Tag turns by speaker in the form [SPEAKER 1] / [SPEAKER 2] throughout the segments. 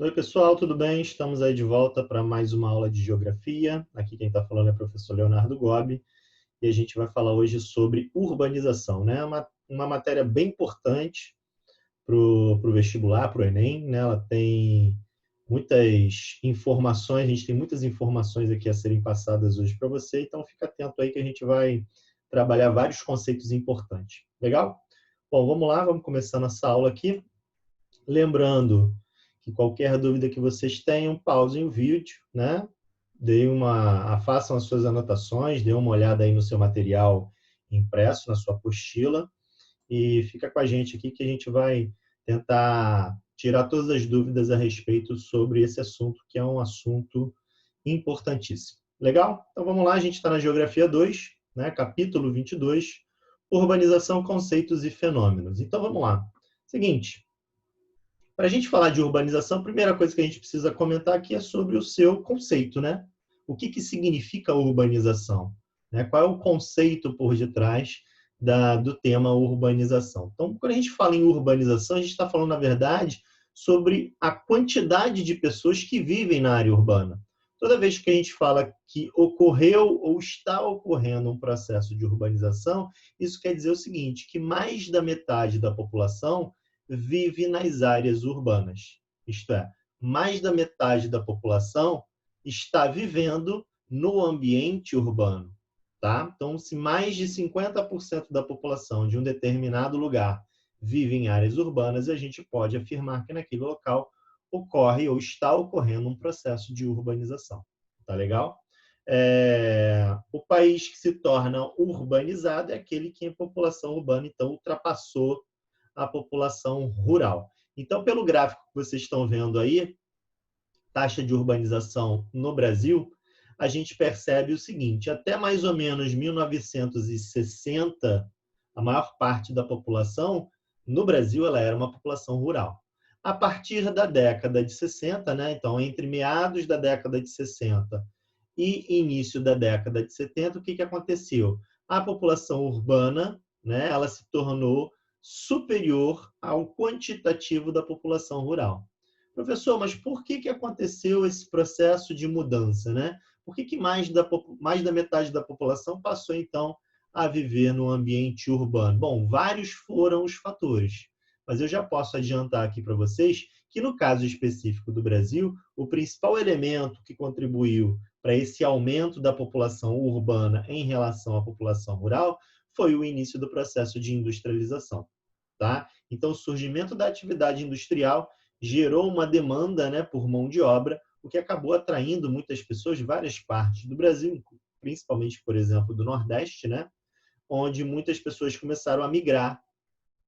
[SPEAKER 1] Oi, pessoal, tudo bem? Estamos aí de volta para mais uma aula de geografia. Aqui quem está falando é o professor Leonardo Gobi e a gente vai falar hoje sobre urbanização, né? Uma matéria bem importante para o vestibular, para o Enem, né? Ela tem muitas informações, a gente tem muitas informações aqui a serem passadas hoje para você, então fica atento aí que a gente vai trabalhar vários conceitos importantes. Legal? Bom, vamos lá, vamos começar nossa aula aqui. Lembrando que qualquer dúvida que vocês tenham, pausem o vídeo, né? Façam as suas anotações, dê uma olhada aí no seu material impresso, na sua apostila, e fica com a gente aqui que a gente vai tentar tirar todas as dúvidas a respeito sobre esse assunto, que é um assunto importantíssimo. Legal? Então vamos lá, a gente está na Geografia 2, né? Capítulo 22, Urbanização, Conceitos e Fenômenos. Então vamos lá. Seguinte, para a gente falar de urbanização, a primeira coisa que a gente precisa comentar aqui é sobre o seu conceito, né? O que significa urbanização? Né? Qual é o conceito por detrás do tema urbanização? Então, quando a gente fala em urbanização, a gente está falando, na verdade, sobre a quantidade de pessoas que vivem na área urbana. Toda vez que a gente fala que ocorreu ou está ocorrendo um processo de urbanização, isso quer dizer o seguinte, que mais da metade da população vive nas áreas urbanas. Isto é, mais da metade da população está vivendo no ambiente urbano. Tá? Então, se mais de 50% da população de um determinado lugar vive em áreas urbanas, a gente pode afirmar que naquele local ocorre ou está ocorrendo um processo de urbanização. Tá legal? O país que se torna urbanizado é aquele que a população urbana, então, ultrapassou a população rural. Então, pelo gráfico que vocês estão vendo aí, taxa de urbanização no Brasil, a gente percebe o seguinte, até mais ou menos 1960, a maior parte da população no Brasil ela era uma população rural. A partir da década de 60, né, então entre meados da década de 60 e início da década de 70, o que aconteceu? A população urbana, né, ela se tornou superior ao quantitativo da população rural. Professor, mas por que aconteceu esse processo de mudança, né? Por que mais da metade da população passou, então, a viver no ambiente urbano? Bom, vários foram os fatores, mas eu já posso adiantar aqui para vocês que, no caso específico do Brasil, o principal elemento que contribuiu para esse aumento da população urbana em relação à população rural foi o início do processo de industrialização. Tá? Então, o surgimento da atividade industrial gerou uma demanda, né, por mão de obra, o que acabou atraindo muitas pessoas de várias partes do Brasil, principalmente, por exemplo, do Nordeste, né, onde muitas pessoas começaram a migrar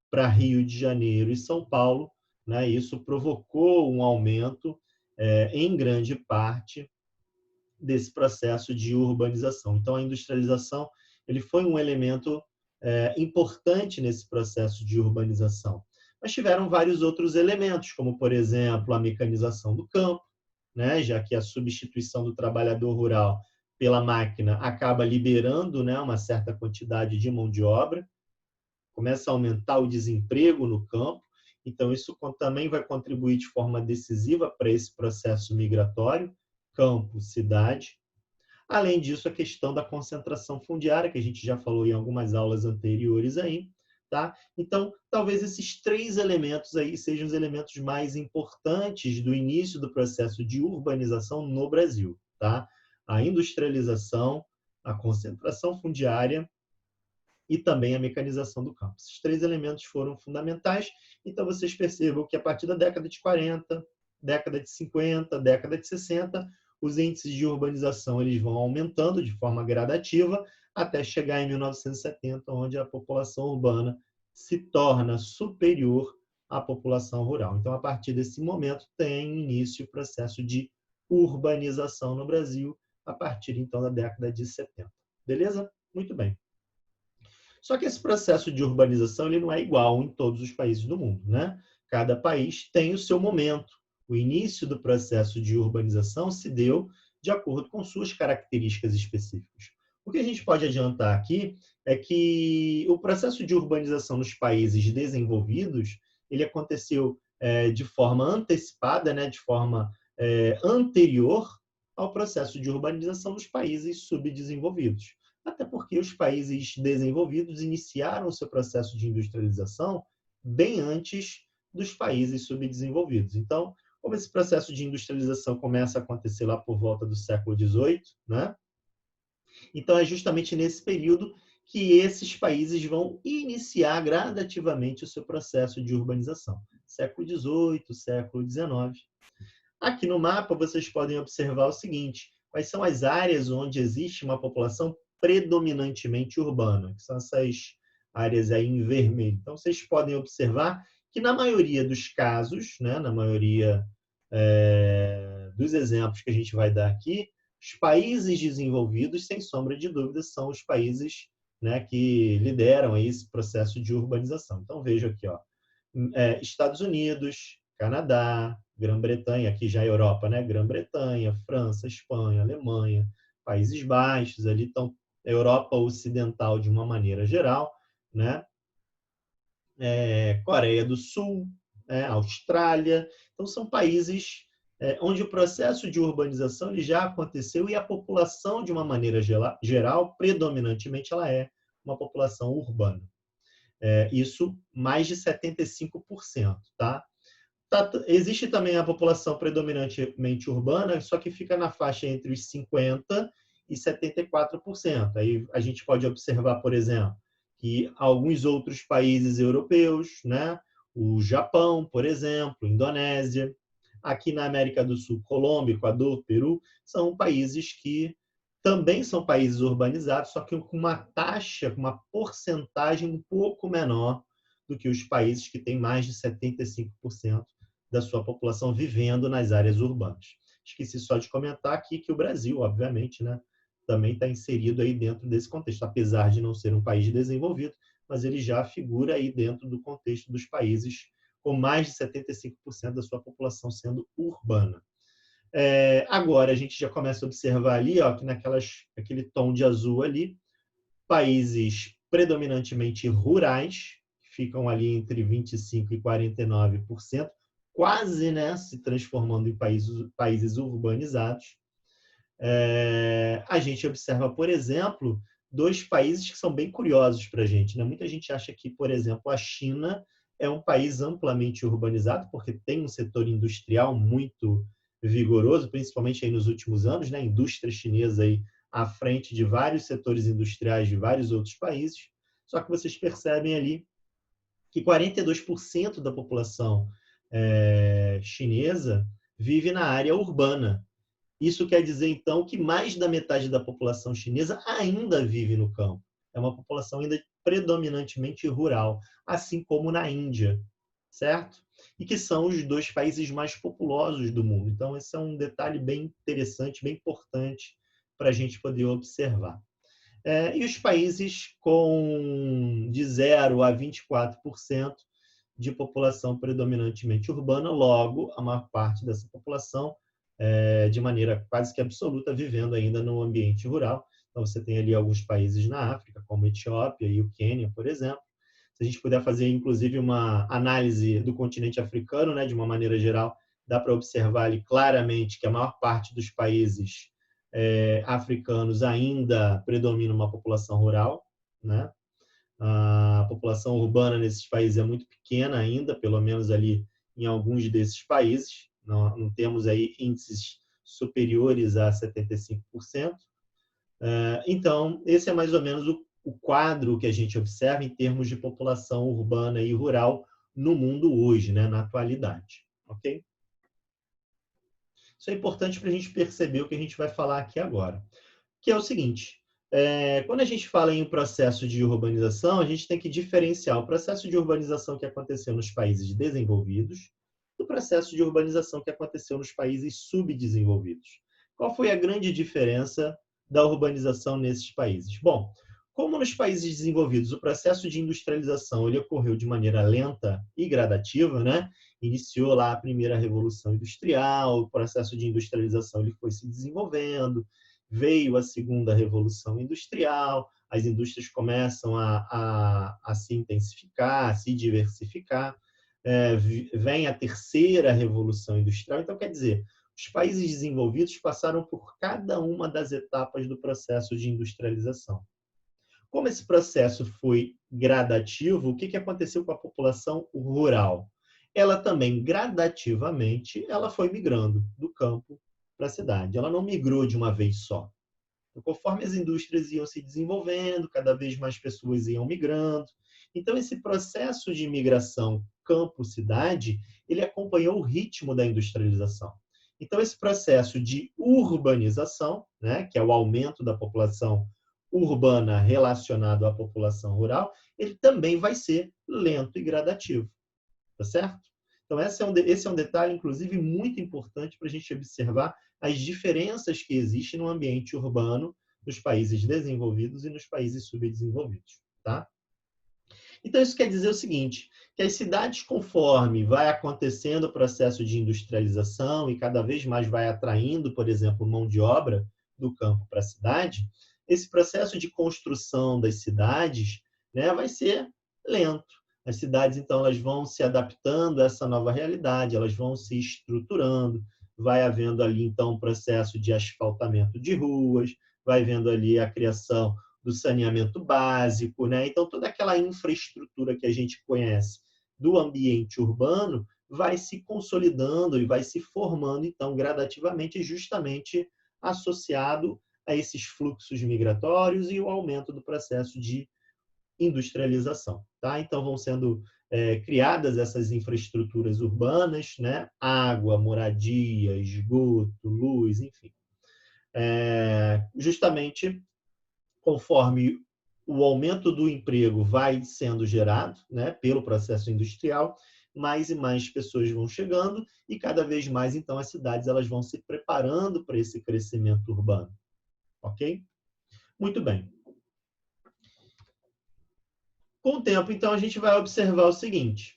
[SPEAKER 1] para Rio de Janeiro e São Paulo. Né, isso provocou um aumento, em grande parte, desse processo de urbanização. Então, a industrialização ele foi um elemento importante nesse processo de urbanização. Mas tiveram vários outros elementos, como, por exemplo, a mecanização do campo, né, já que a substituição do trabalhador rural pela máquina acaba liberando, né, uma certa quantidade de mão de obra, começa a aumentar o desemprego no campo, então isso também vai contribuir de forma decisiva para esse processo migratório, campo, cidade. Além disso, a questão da concentração fundiária, que a gente já falou em algumas aulas anteriores aí, tá? Então, talvez esses três elementos aí sejam os elementos mais importantes do início do processo de urbanização no Brasil, tá? A industrialização, a concentração fundiária e também a mecanização do campo. Esses três elementos foram fundamentais, então vocês percebam que a partir da década de 40, década de 50, década de 60, os índices de urbanização eles vão aumentando de forma gradativa até chegar em 1970, onde a população urbana se torna superior à população rural. Então, a partir desse momento, tem início o processo de urbanização no Brasil, a partir, então, da década de 70. Beleza? Muito bem. Só que esse processo de urbanização ele não é igual em todos os países do mundo, né? Cada país tem o seu momento. O início do processo de urbanização se deu de acordo com suas características específicas. O que a gente pode adiantar aqui é que o processo de urbanização nos países desenvolvidos ele aconteceu de forma antecipada, né, de forma anterior ao processo de urbanização dos países subdesenvolvidos. Até porque os países desenvolvidos iniciaram o seu processo de industrialização bem antes dos países subdesenvolvidos. Então, como esse processo de industrialização começa a acontecer lá por volta do século XVIII, né? Então, é justamente nesse período que esses países vão iniciar gradativamente o seu processo de urbanização. Século XVIII, século XIX. Aqui no mapa, vocês podem observar o seguinte: quais são as áreas onde existe uma população predominantemente urbana, que são essas áreas aí em vermelho. Então, vocês podem observar que, na maioria dos casos, né, na maioria dos exemplos que a gente vai dar aqui, os países desenvolvidos, sem sombra de dúvidas, são os países, né, que lideram aí esse processo de urbanização. Então, veja aqui, ó, Estados Unidos, Canadá, Grã-Bretanha, aqui já é Europa, né? Grã-Bretanha, França, Espanha, Alemanha, Países Baixos, ali estão Europa Ocidental de uma maneira geral, né? Coreia do Sul, Austrália. Então, são países onde o processo de urbanização ele já aconteceu e a população, de uma maneira geral, predominantemente, ela é uma população urbana. Isso mais de 75%, tá? Existe também a população predominantemente urbana, só que fica na faixa entre os 50% e 74%. Aí a gente pode observar, por exemplo, que alguns outros países europeus, né, o Japão, por exemplo, Indonésia, aqui na América do Sul, Colômbia, Equador, Peru, são países que também são países urbanizados, só que com uma taxa, com uma porcentagem um pouco menor do que os países que têm mais de 75% da sua população vivendo nas áreas urbanas. Esqueci só de comentar aqui que o Brasil, obviamente, né, também está inserido aí dentro desse contexto, apesar de não ser um país desenvolvido, mas ele já figura aí dentro do contexto dos países com mais de 75% da sua população sendo urbana. Agora, a gente já começa a observar ali, ó, que aquele tom de azul ali, países predominantemente rurais, que ficam ali entre 25% e 49%, quase, né, se transformando em países urbanizados. A gente observa, por exemplo, dois países que são bem curiosos para a gente, né? Muita gente acha que, por exemplo, a China é um país amplamente urbanizado, porque tem um setor industrial muito vigoroso, principalmente aí nos últimos anos, né? A indústria chinesa aí à frente de vários setores industriais de vários outros países. Só que vocês percebem ali que 42% da população chinesa vive na área urbana. Isso quer dizer, então, que mais da metade da população chinesa ainda vive no campo. É uma população ainda predominantemente rural, assim como na Índia, certo? E que são os dois países mais populosos do mundo. Então, esse é um detalhe bem interessante, bem importante para a gente poder observar. E os países de 0 a 24% de população predominantemente urbana, logo, a maior parte dessa população, de maneira quase que absoluta, vivendo ainda no ambiente rural. Então, você tem ali alguns países na África, como a Etiópia e o Quênia, por exemplo. Se a gente puder fazer, inclusive, uma análise do continente africano, né, de uma maneira geral, dá para observar ali claramente que a maior parte dos países africanos ainda predomina uma população rural, né? A população urbana nesses países é muito pequena ainda, pelo menos ali em alguns desses países. Não temos aí índices superiores a 75%. Então, esse é mais ou menos o quadro que a gente observa em termos de população urbana e rural no mundo hoje, né, na atualidade. Ok? Isso é importante para a gente perceber o que a gente vai falar aqui agora, que é o seguinte: quando a gente fala em um processo de urbanização, a gente tem que diferenciar o processo de urbanização que aconteceu nos países desenvolvidos do processo de urbanização que aconteceu nos países subdesenvolvidos. Qual foi a grande diferença da urbanização nesses países? Bom, como nos países desenvolvidos o processo de industrialização ele ocorreu de maneira lenta e gradativa, né? Iniciou lá a primeira revolução industrial, o processo de industrialização ele foi se desenvolvendo, veio a segunda revolução industrial, as indústrias começam a se intensificar, a se diversificar. vem a terceira revolução industrial. Então, quer dizer, os países desenvolvidos passaram por cada uma das etapas do processo de industrialização. Como esse processo foi gradativo, o que aconteceu com a população rural? Ela também, gradativamente, ela foi migrando do campo para a cidade. Ela não migrou de uma vez só. Então, conforme as indústrias iam se desenvolvendo, cada vez mais pessoas iam migrando. Então, esse processo de migração campo-cidade, ele acompanhou o ritmo da industrialização. Então, esse processo de urbanização, né, que é o aumento da população urbana relacionado à população rural, ele também vai ser lento e gradativo. Tá certo? Então, esse é um detalhe, inclusive, muito importante para a gente observar as diferenças que existem no ambiente urbano nos países desenvolvidos e nos países subdesenvolvidos. Tá? Então, isso quer dizer o seguinte, que as cidades, conforme vai acontecendo o processo de industrialização e cada vez mais vai atraindo, por exemplo, mão de obra do campo para a cidade, esse processo de construção das cidades, né, vai ser lento. As cidades, então, elas vão se adaptando a essa nova realidade, elas vão se estruturando, vai havendo ali, então, um processo de asfaltamento de ruas, vai havendo ali a criação do saneamento básico, né? Então, toda aquela infraestrutura que a gente conhece do ambiente urbano vai se consolidando e vai se formando, então, gradativamente, justamente associado a esses fluxos migratórios e o aumento do processo de industrialização. Tá? Então, vão sendo criadas essas infraestruturas urbanas, né? Água, moradia, esgoto, luz, enfim. Justamente conforme o aumento do emprego vai sendo gerado, né, pelo processo industrial, mais e mais pessoas vão chegando e cada vez mais, então, as cidades elas vão se preparando para esse crescimento urbano. Ok? Muito bem. Com o tempo, então, a gente vai observar o seguinte,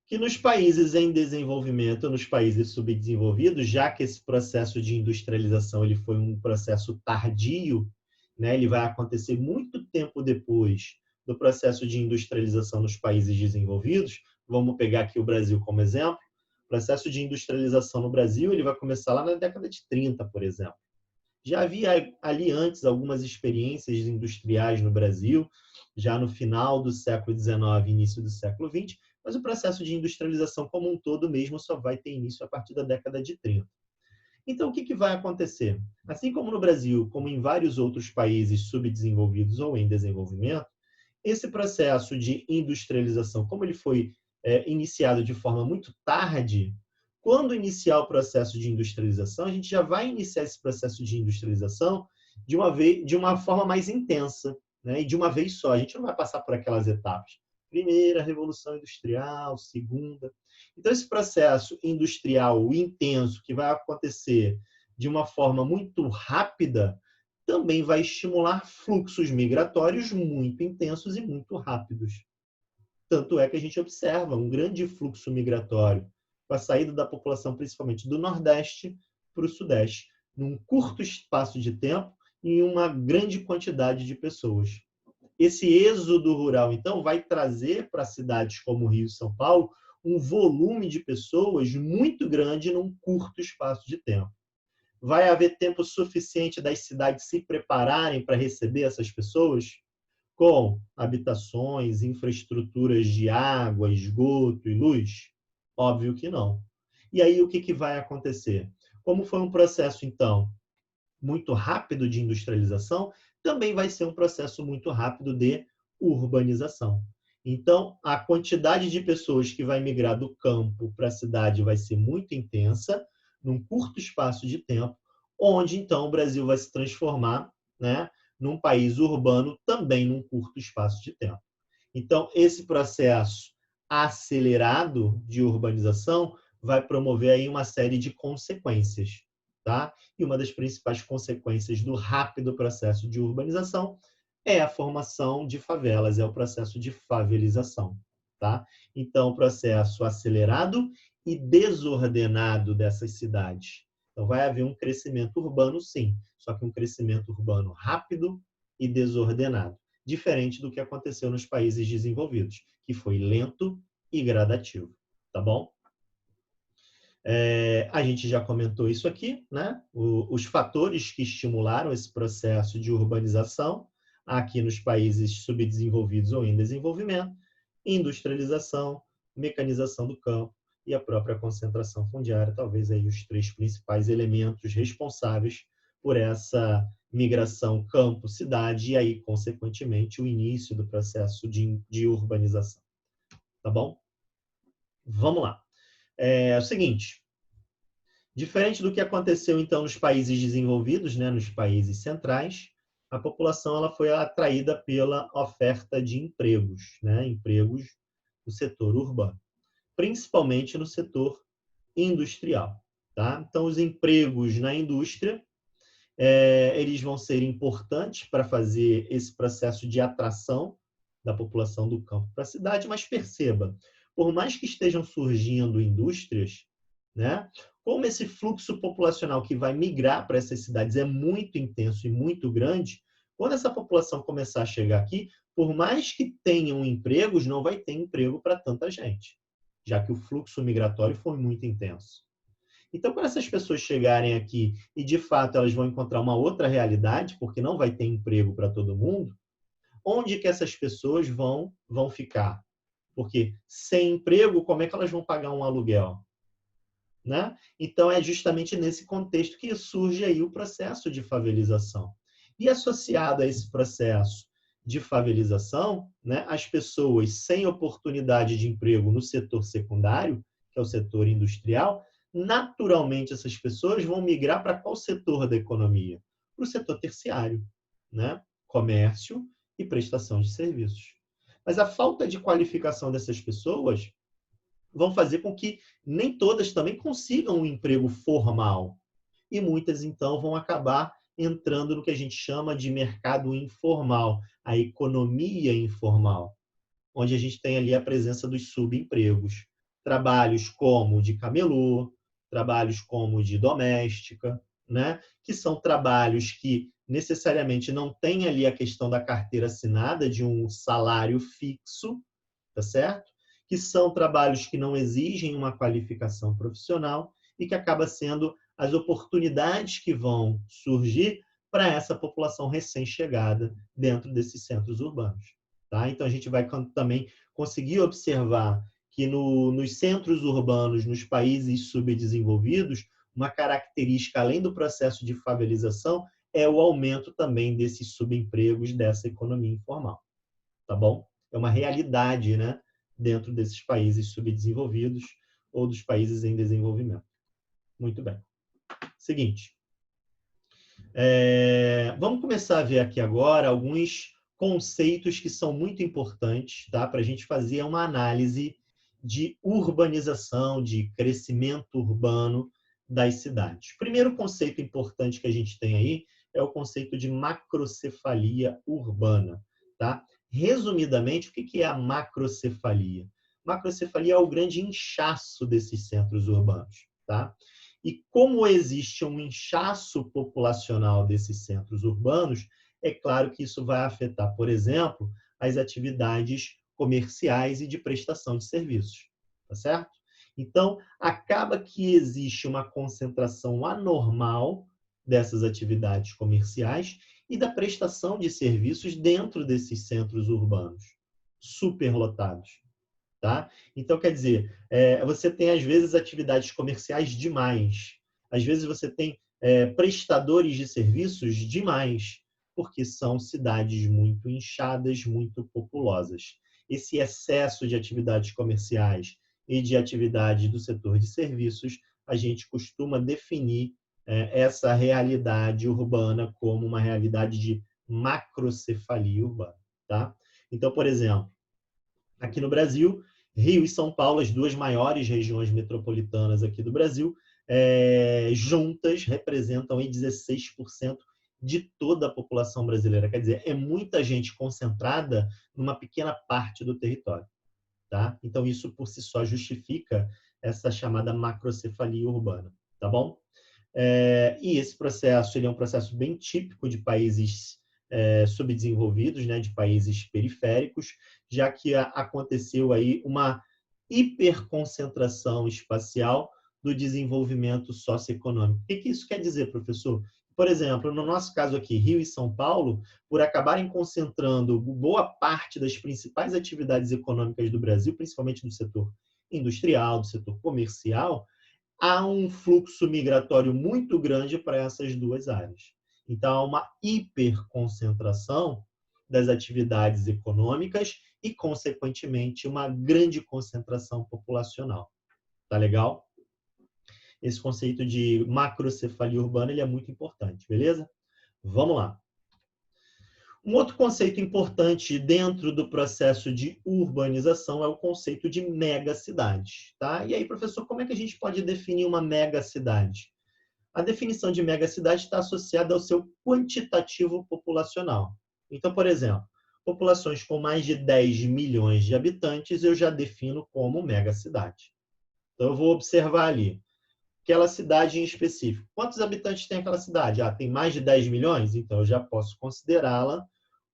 [SPEAKER 1] que nos países em desenvolvimento, nos países subdesenvolvidos, já que esse processo de industrialização ele foi um processo tardio, né, ele vai acontecer muito tempo depois do processo de industrialização nos países desenvolvidos. Vamos pegar aqui o Brasil como exemplo. O processo de industrialização no Brasil ele vai começar lá na década de 30, por exemplo. Já havia ali antes algumas experiências industriais no Brasil, já no final do século XIX e início do século XX, mas o processo de industrialização como um todo mesmo só vai ter início a partir da década de 30. Então, o que vai acontecer? Assim como no Brasil, como em vários outros países subdesenvolvidos ou em desenvolvimento, esse processo de industrialização, como ele foi iniciado de forma muito tarde, quando iniciar o processo de industrialização, a gente já vai iniciar esse processo de industrialização de uma forma mais intensa, né? E de uma vez só. A gente não vai passar por aquelas etapas. Primeira revolução industrial, segunda. Então, esse processo industrial intenso que vai acontecer de uma forma muito rápida também vai estimular fluxos migratórios muito intensos e muito rápidos. Tanto é que a gente observa um grande fluxo migratório com a saída da população, principalmente do Nordeste para o Sudeste, num curto espaço de tempo e uma grande quantidade de pessoas. Esse êxodo rural, então, vai trazer para cidades como Rio e São Paulo um volume de pessoas muito grande num curto espaço de tempo. Vai haver tempo suficiente das cidades se prepararem para receber essas pessoas? Com habitações, infraestruturas de água, esgoto e luz? Óbvio que não. E aí o que vai acontecer? Como foi um processo, então, muito rápido de industrialização, também vai ser um processo muito rápido de urbanização. Então, a quantidade de pessoas que vai migrar do campo para a cidade vai ser muito intensa, num curto espaço de tempo, onde, então, o Brasil vai se transformar, né, num país urbano também num curto espaço de tempo. Então, esse processo acelerado de urbanização vai promover aí uma série de consequências. Tá? E uma das principais consequências do rápido processo de urbanização é a formação de favelas, é o processo de favelização. Tá? Então, o processo acelerado e desordenado dessas cidades. Então, vai haver um crescimento urbano, sim, só que um crescimento urbano rápido e desordenado, diferente do que aconteceu nos países desenvolvidos, que foi lento e gradativo. tá bom? A gente já comentou isso aqui, né? Os fatores que estimularam esse processo de urbanização aqui nos países subdesenvolvidos ou em desenvolvimento: industrialização, mecanização do campo e a própria concentração fundiária, talvez aí os três principais elementos responsáveis por essa migração campo-cidade e aí, consequentemente, o início do processo de urbanização. Tá bom? Vamos lá. É o seguinte, diferente do que aconteceu então nos países desenvolvidos, né, nos países centrais, a população ela foi atraída pela oferta de empregos, né, empregos no setor urbano, principalmente no setor industrial. Tá? Então, os empregos na indústria, eles vão ser importantes para fazer esse processo de atração da população do campo para a cidade, mas perceba, por mais que estejam surgindo indústrias, né, como esse fluxo populacional que vai migrar para essas cidades é muito intenso e muito grande, quando essa população começar a chegar aqui, por mais que tenham empregos, não vai ter emprego para tanta gente, já que o fluxo migratório foi muito intenso. Então, quando essas pessoas chegarem aqui e, de fato, elas vão encontrar uma outra realidade, porque não vai ter emprego para todo mundo, onde que essas pessoas vão ficar? Porque sem emprego, como é que elas vão pagar um aluguel? Né? Então, é justamente nesse contexto que surge aí o processo de favelização. E associado a esse processo de favelização, né, as pessoas sem oportunidade de emprego no setor secundário, que é o setor industrial, naturalmente essas pessoas vão migrar para qual setor da economia? Para o setor terciário, né? Comércio e prestação de serviços. Mas a falta de qualificação dessas pessoas vão fazer com que nem todas também consigam um emprego formal. E muitas, então, vão acabar entrando no que a gente chama de mercado informal, a economia informal, onde a gente tem ali a presença dos subempregos. Trabalhos como de camelô, trabalhos como de doméstica, né? Que são trabalhos que necessariamente não têm ali a questão da carteira assinada, de um salário fixo, tá certo? Que são trabalhos que não exigem uma qualificação profissional e que acaba sendo as oportunidades que vão surgir para essa população recém-chegada dentro desses centros urbanos. Tá? Então, a gente vai também conseguir observar que nos centros urbanos, nos países subdesenvolvidos, uma característica, além do processo de favelização, é o aumento também desses subempregos, dessa economia informal. Tá bom? É uma realidade, né, dentro desses países subdesenvolvidos ou dos países em desenvolvimento. Muito bem. Seguinte. Vamos começar a ver aqui agora alguns conceitos que são muito importantes, tá, para a gente fazer uma análise de urbanização, de crescimento urbano das cidades. O primeiro conceito importante que a gente tem aí é o conceito de macrocefalia urbana. Tá? Resumidamente, o que é a macrocefalia? Macrocefalia é o grande inchaço desses centros urbanos. Tá? E como existe um inchaço populacional desses centros urbanos, é claro que isso vai afetar, por exemplo, as atividades comerciais e de prestação de serviços, tá certo? Então, acaba que existe uma concentração anormal dessas atividades comerciais e da prestação de serviços dentro desses centros urbanos, superlotados. Tá? Então, quer dizer, você tem, às vezes, atividades comerciais demais. Às vezes, você tem prestadores de serviços demais, porque são cidades muito inchadas, muito populosas. Esse excesso de atividades comerciais e de atividades do setor de serviços, a gente costuma definir essa realidade urbana como uma realidade de macrocefalia urbana. Tá? Então, por exemplo, aqui no Brasil, Rio e São Paulo, as duas maiores regiões metropolitanas aqui do Brasil, juntas representam aí 16% de toda a população brasileira. Quer dizer, é muita gente concentrada numa pequena parte do território. Tá? Então, isso por si só justifica essa chamada macrocefalia urbana. Tá bom? E esse processo ele é um processo bem típico de países subdesenvolvidos, né, de países periféricos, já que aconteceu aí uma hiperconcentração espacial do desenvolvimento socioeconômico. O que isso quer dizer, professor? Por exemplo, no nosso caso aqui, Rio e São Paulo, por acabarem concentrando boa parte das principais atividades econômicas do Brasil, principalmente do setor industrial, do setor comercial, há um fluxo migratório muito grande para essas duas áreas. Então, há uma hiperconcentração das atividades econômicas e, consequentemente, uma grande concentração populacional. Tá legal? Esse conceito de macrocefalia urbana ele é muito importante, beleza? Vamos lá. Um outro conceito importante dentro do processo de urbanização é o conceito de megacidade. Tá? E aí, professor, como é que a gente pode definir uma megacidade? A definição de megacidade está associada ao seu quantitativo populacional. Então, por exemplo, populações com mais de 10 milhões de habitantes eu já defino como megacidade. Então, eu vou observar ali aquela cidade em específico. Quantos habitantes tem aquela cidade? Tem mais de 10 milhões? Então, eu já posso considerá-la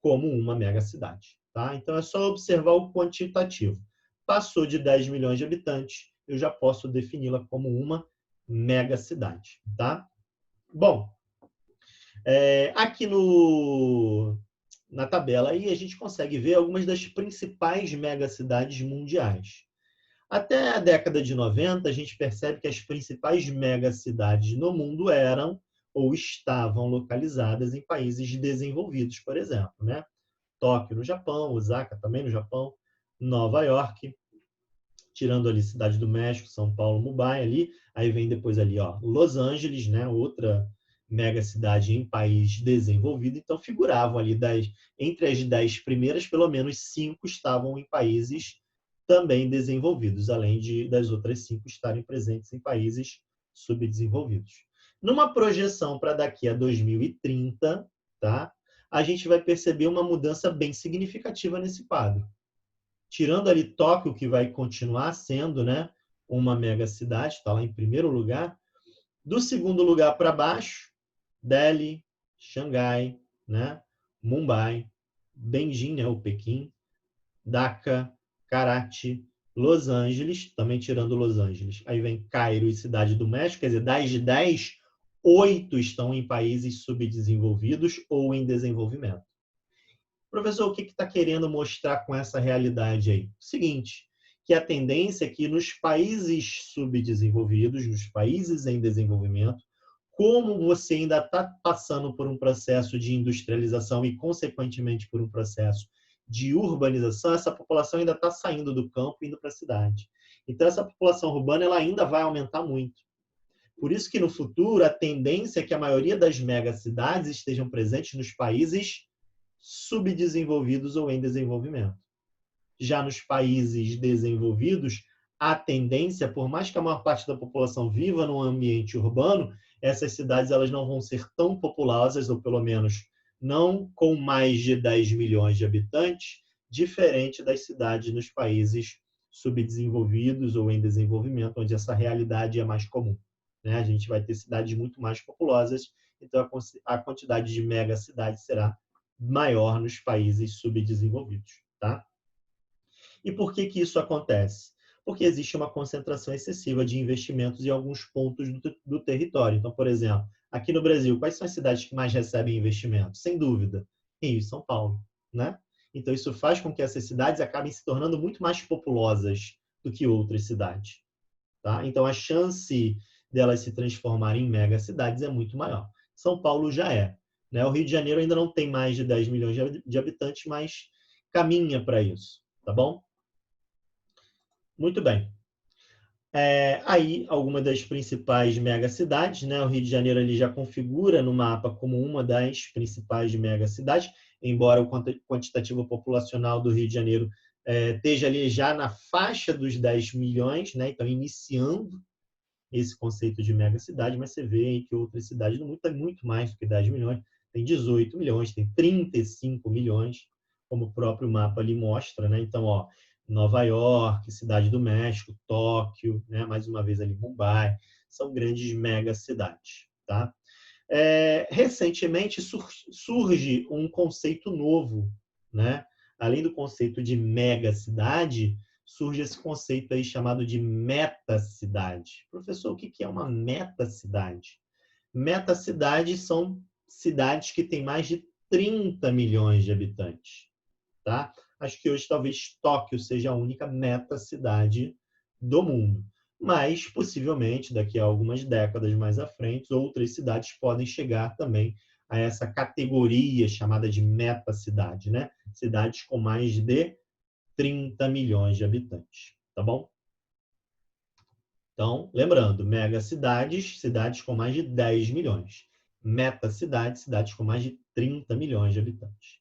[SPEAKER 1] como uma megacidade. Tá? Então, é só observar o quantitativo. Passou de 10 milhões de habitantes, eu já posso defini-la como uma megacidade. Tá? Bom, aqui na tabela aí a gente consegue ver algumas das principais megacidades mundiais. Até a década de 90, a gente percebe que as principais megacidades no mundo eram ou estavam localizadas em países desenvolvidos, por exemplo, né? Tóquio no Japão, Osaka também no Japão, Nova York, tirando ali Cidade do México, São Paulo, Mumbai ali, aí vem depois ali, ó, Los Angeles, né? Outra megacidade em país desenvolvido, então figuravam ali entre as 10 primeiras, pelo menos 5 estavam em países também desenvolvidos, além das outras 5 estarem presentes em países subdesenvolvidos. Numa projeção para daqui a 2030, tá? A gente vai perceber uma mudança bem significativa nesse quadro. Tirando ali Tóquio, que vai continuar sendo, né, uma megacidade, está lá em primeiro lugar. Do segundo lugar para baixo, Delhi, Xangai, né, Mumbai, Beijing, né, o Pequim, Dhaka, Karachi, Los Angeles, também tirando Los Angeles. Aí vem Cairo e Cidade do México, quer dizer, das de 10, 8 estão em países subdesenvolvidos ou em desenvolvimento. Professor, o que está querendo mostrar com essa realidade aí? O seguinte, que a tendência é que nos países subdesenvolvidos, nos países em desenvolvimento, como você ainda está passando por um processo de industrialização e, consequentemente, por um processo de urbanização, essa população ainda está saindo do campo e indo para a cidade. Então, essa população urbana ela ainda vai aumentar muito. Por isso que, no futuro, a tendência é que a maioria das megacidades estejam presentes nos países subdesenvolvidos ou em desenvolvimento. Já nos países desenvolvidos, a tendência, por mais que a maior parte da população viva num ambiente urbano, essas cidades elas não vão ser tão populosas, ou pelo menos não com mais de 10 milhões de habitantes, diferente das cidades nos países subdesenvolvidos ou em desenvolvimento, onde essa realidade é mais comum. A gente vai ter cidades muito mais populosas, então a quantidade de megacidades será maior nos países subdesenvolvidos. Tá? E por que isso acontece? Porque existe uma concentração excessiva de investimentos em alguns pontos do território. Então, por exemplo, aqui no Brasil, quais são as cidades que mais recebem investimentos? Sem dúvida, Rio e São Paulo. Né? Então, isso faz com que essas cidades acabem se tornando muito mais populosas do que outras cidades. Tá? Então, a chance delas se transformarem em megacidades é muito maior. São Paulo já é. Né? O Rio de Janeiro ainda não tem mais de 10 milhões de habitantes, mas caminha para isso. Tá bom? Muito bem. Aí, algumas das principais megacidades, né? O Rio de Janeiro ele já configura no mapa como uma das principais megacidades, embora o quantitativo populacional do Rio de Janeiro esteja ali já na faixa dos 10 milhões, né? Então, iniciando esse conceito de megacidade, mas você vê que outras cidades do mundo têm muito mais do que 10 milhões, tem 18 milhões, tem 35 milhões, como o próprio mapa ali mostra, né? Então, ó, Nova York, Cidade do México, Tóquio, né? Mais uma vez ali Mumbai, são grandes megacidades, tá? Recentemente surge um conceito novo, né? Além do conceito de megacidade, surge esse conceito aí chamado de metacidade. Professor, o que é uma metacidade? Metacidades são cidades que têm mais de 30 milhões de habitantes, tá? Acho que hoje talvez Tóquio seja a única metacidade do mundo. Mas, possivelmente, daqui a algumas décadas mais à frente, outras cidades podem chegar também a essa categoria chamada de metacidade, né? Cidades com mais de 30 milhões de habitantes, tá bom? Então, lembrando, megacidades, cidades com mais de 10 milhões. Metacidades, cidades com mais de 30 milhões de habitantes.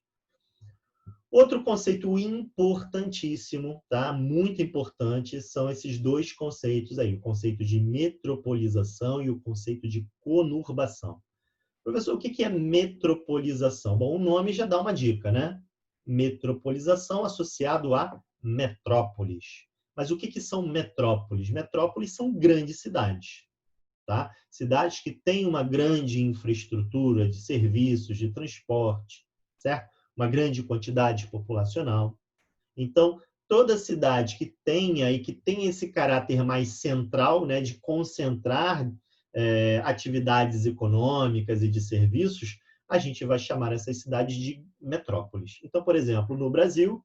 [SPEAKER 1] Outro conceito importantíssimo, tá? Muito importante, são esses dois conceitos aí, o conceito de metropolização e o conceito de conurbação. Professor, o que é metropolização? Bom, o nome já dá uma dica, né? Metropolização associado a metrópoles. Mas o que são metrópoles? Metrópoles são grandes cidades, tá? Cidades que têm uma grande infraestrutura de serviços, de transporte, certo? Uma grande quantidade populacional. Então, toda cidade que tenha e que tem esse caráter mais central, né, de concentrar atividades econômicas e de serviços, a gente vai chamar essas cidades de metrópoles. Então, por exemplo, no Brasil,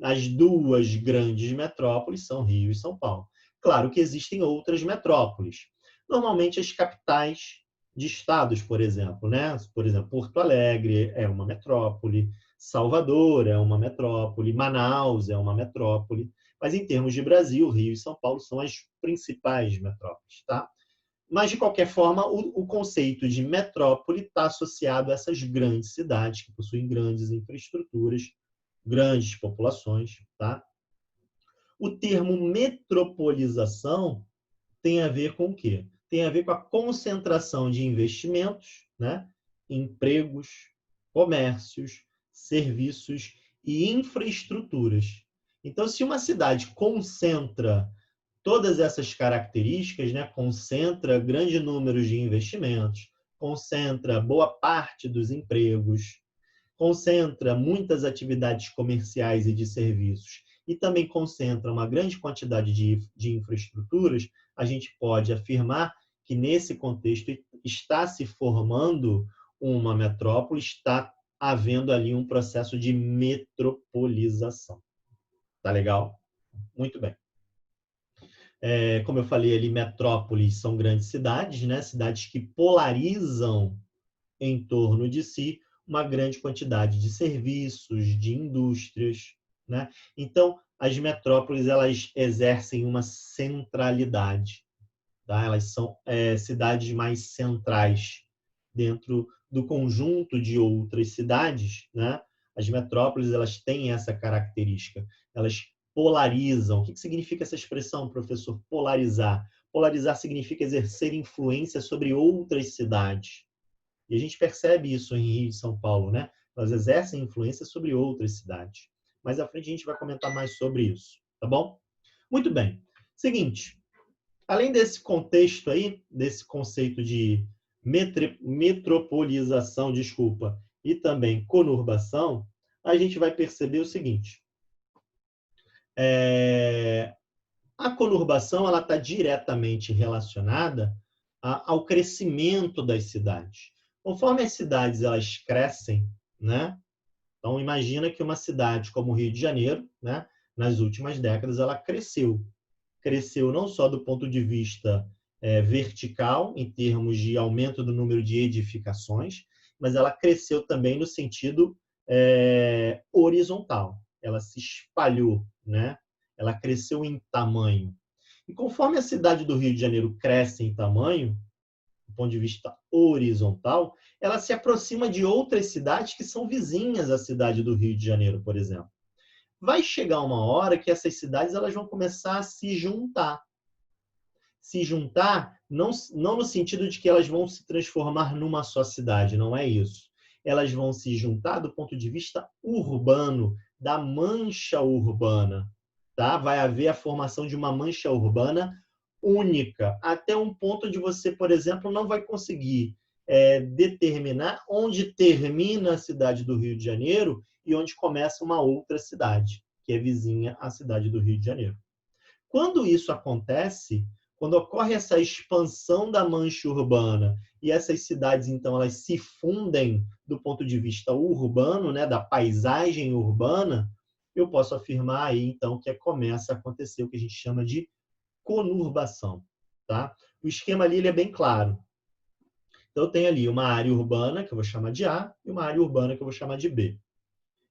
[SPEAKER 1] as duas grandes metrópoles são Rio e São Paulo. Claro que existem outras metrópoles. Normalmente as capitais de estados, por exemplo, né? Por exemplo, Porto Alegre é uma metrópole, Salvador é uma metrópole, Manaus é uma metrópole. Mas em termos de Brasil, Rio e São Paulo são as principais metrópoles, tá? Mas, de qualquer forma, o conceito de metrópole está associado a essas grandes cidades que possuem grandes infraestruturas, grandes populações, tá? O termo metropolização tem a ver com o quê? Tem a ver com a concentração de investimentos, né? Empregos, comércios, serviços e infraestruturas. Então, se uma cidade concentra todas essas características, né, concentra grande número de investimentos, concentra boa parte dos empregos, concentra muitas atividades comerciais e de serviços e também concentra uma grande quantidade de infraestruturas, a gente pode afirmar que nesse contexto está se formando uma metrópole, está havendo ali um processo de metropolização. Tá legal? Muito bem. Como eu falei ali, metrópoles são grandes cidades, né? Cidades que polarizam em torno de si uma grande quantidade de serviços, de indústrias, né? Então, as metrópoles elas exercem uma centralidade, tá? Elas são cidades mais centrais dentro do conjunto de outras cidades, né? As metrópoles elas têm essa característica, elas polarizam. O que significa essa expressão, professor? Polarizar. Polarizar significa exercer influência sobre outras cidades. E a gente percebe isso em Rio e São Paulo, né? Elas exercem influência sobre outras cidades. Mais à frente a gente vai comentar mais sobre isso, tá bom? Muito bem. Seguinte, além desse contexto aí, desse conceito de metropolização, desculpa, e também conurbação, a gente vai perceber o seguinte. A conurbação ela está diretamente relacionada ao crescimento das cidades. Conforme as cidades elas crescem, né? Então imagina que uma cidade como o Rio de Janeiro, né, nas últimas décadas ela cresceu não só do ponto de vista vertical, em termos de aumento do número de edificações, mas ela cresceu também no sentido horizontal. Ela se espalhou, né? Ela cresceu em tamanho. E conforme a cidade do Rio de Janeiro cresce em tamanho, do ponto de vista horizontal, ela se aproxima de outras cidades que são vizinhas à cidade do Rio de Janeiro, por exemplo. Vai chegar uma hora que essas cidades elas vão começar a se juntar. Se juntar, não no sentido de que elas vão se transformar numa só cidade, não é isso. Elas vão se juntar do ponto de vista urbano, da mancha urbana. Tá? Vai haver a formação de uma mancha urbana única, até um ponto onde você, por exemplo, não vai conseguir determinar onde termina a cidade do Rio de Janeiro e onde começa uma outra cidade. que é vizinha à cidade do Rio de Janeiro. Quando isso acontece, quando ocorre essa expansão da mancha urbana e essas cidades, então, elas se fundem do ponto de vista urbano, né, da paisagem urbana, eu posso afirmar aí, então, que começa a acontecer o que a gente chama de conurbação. Tá? O esquema ali ele é bem claro. Então, eu tenho ali uma área urbana, que eu vou chamar de A, e uma área urbana, que eu vou chamar de B.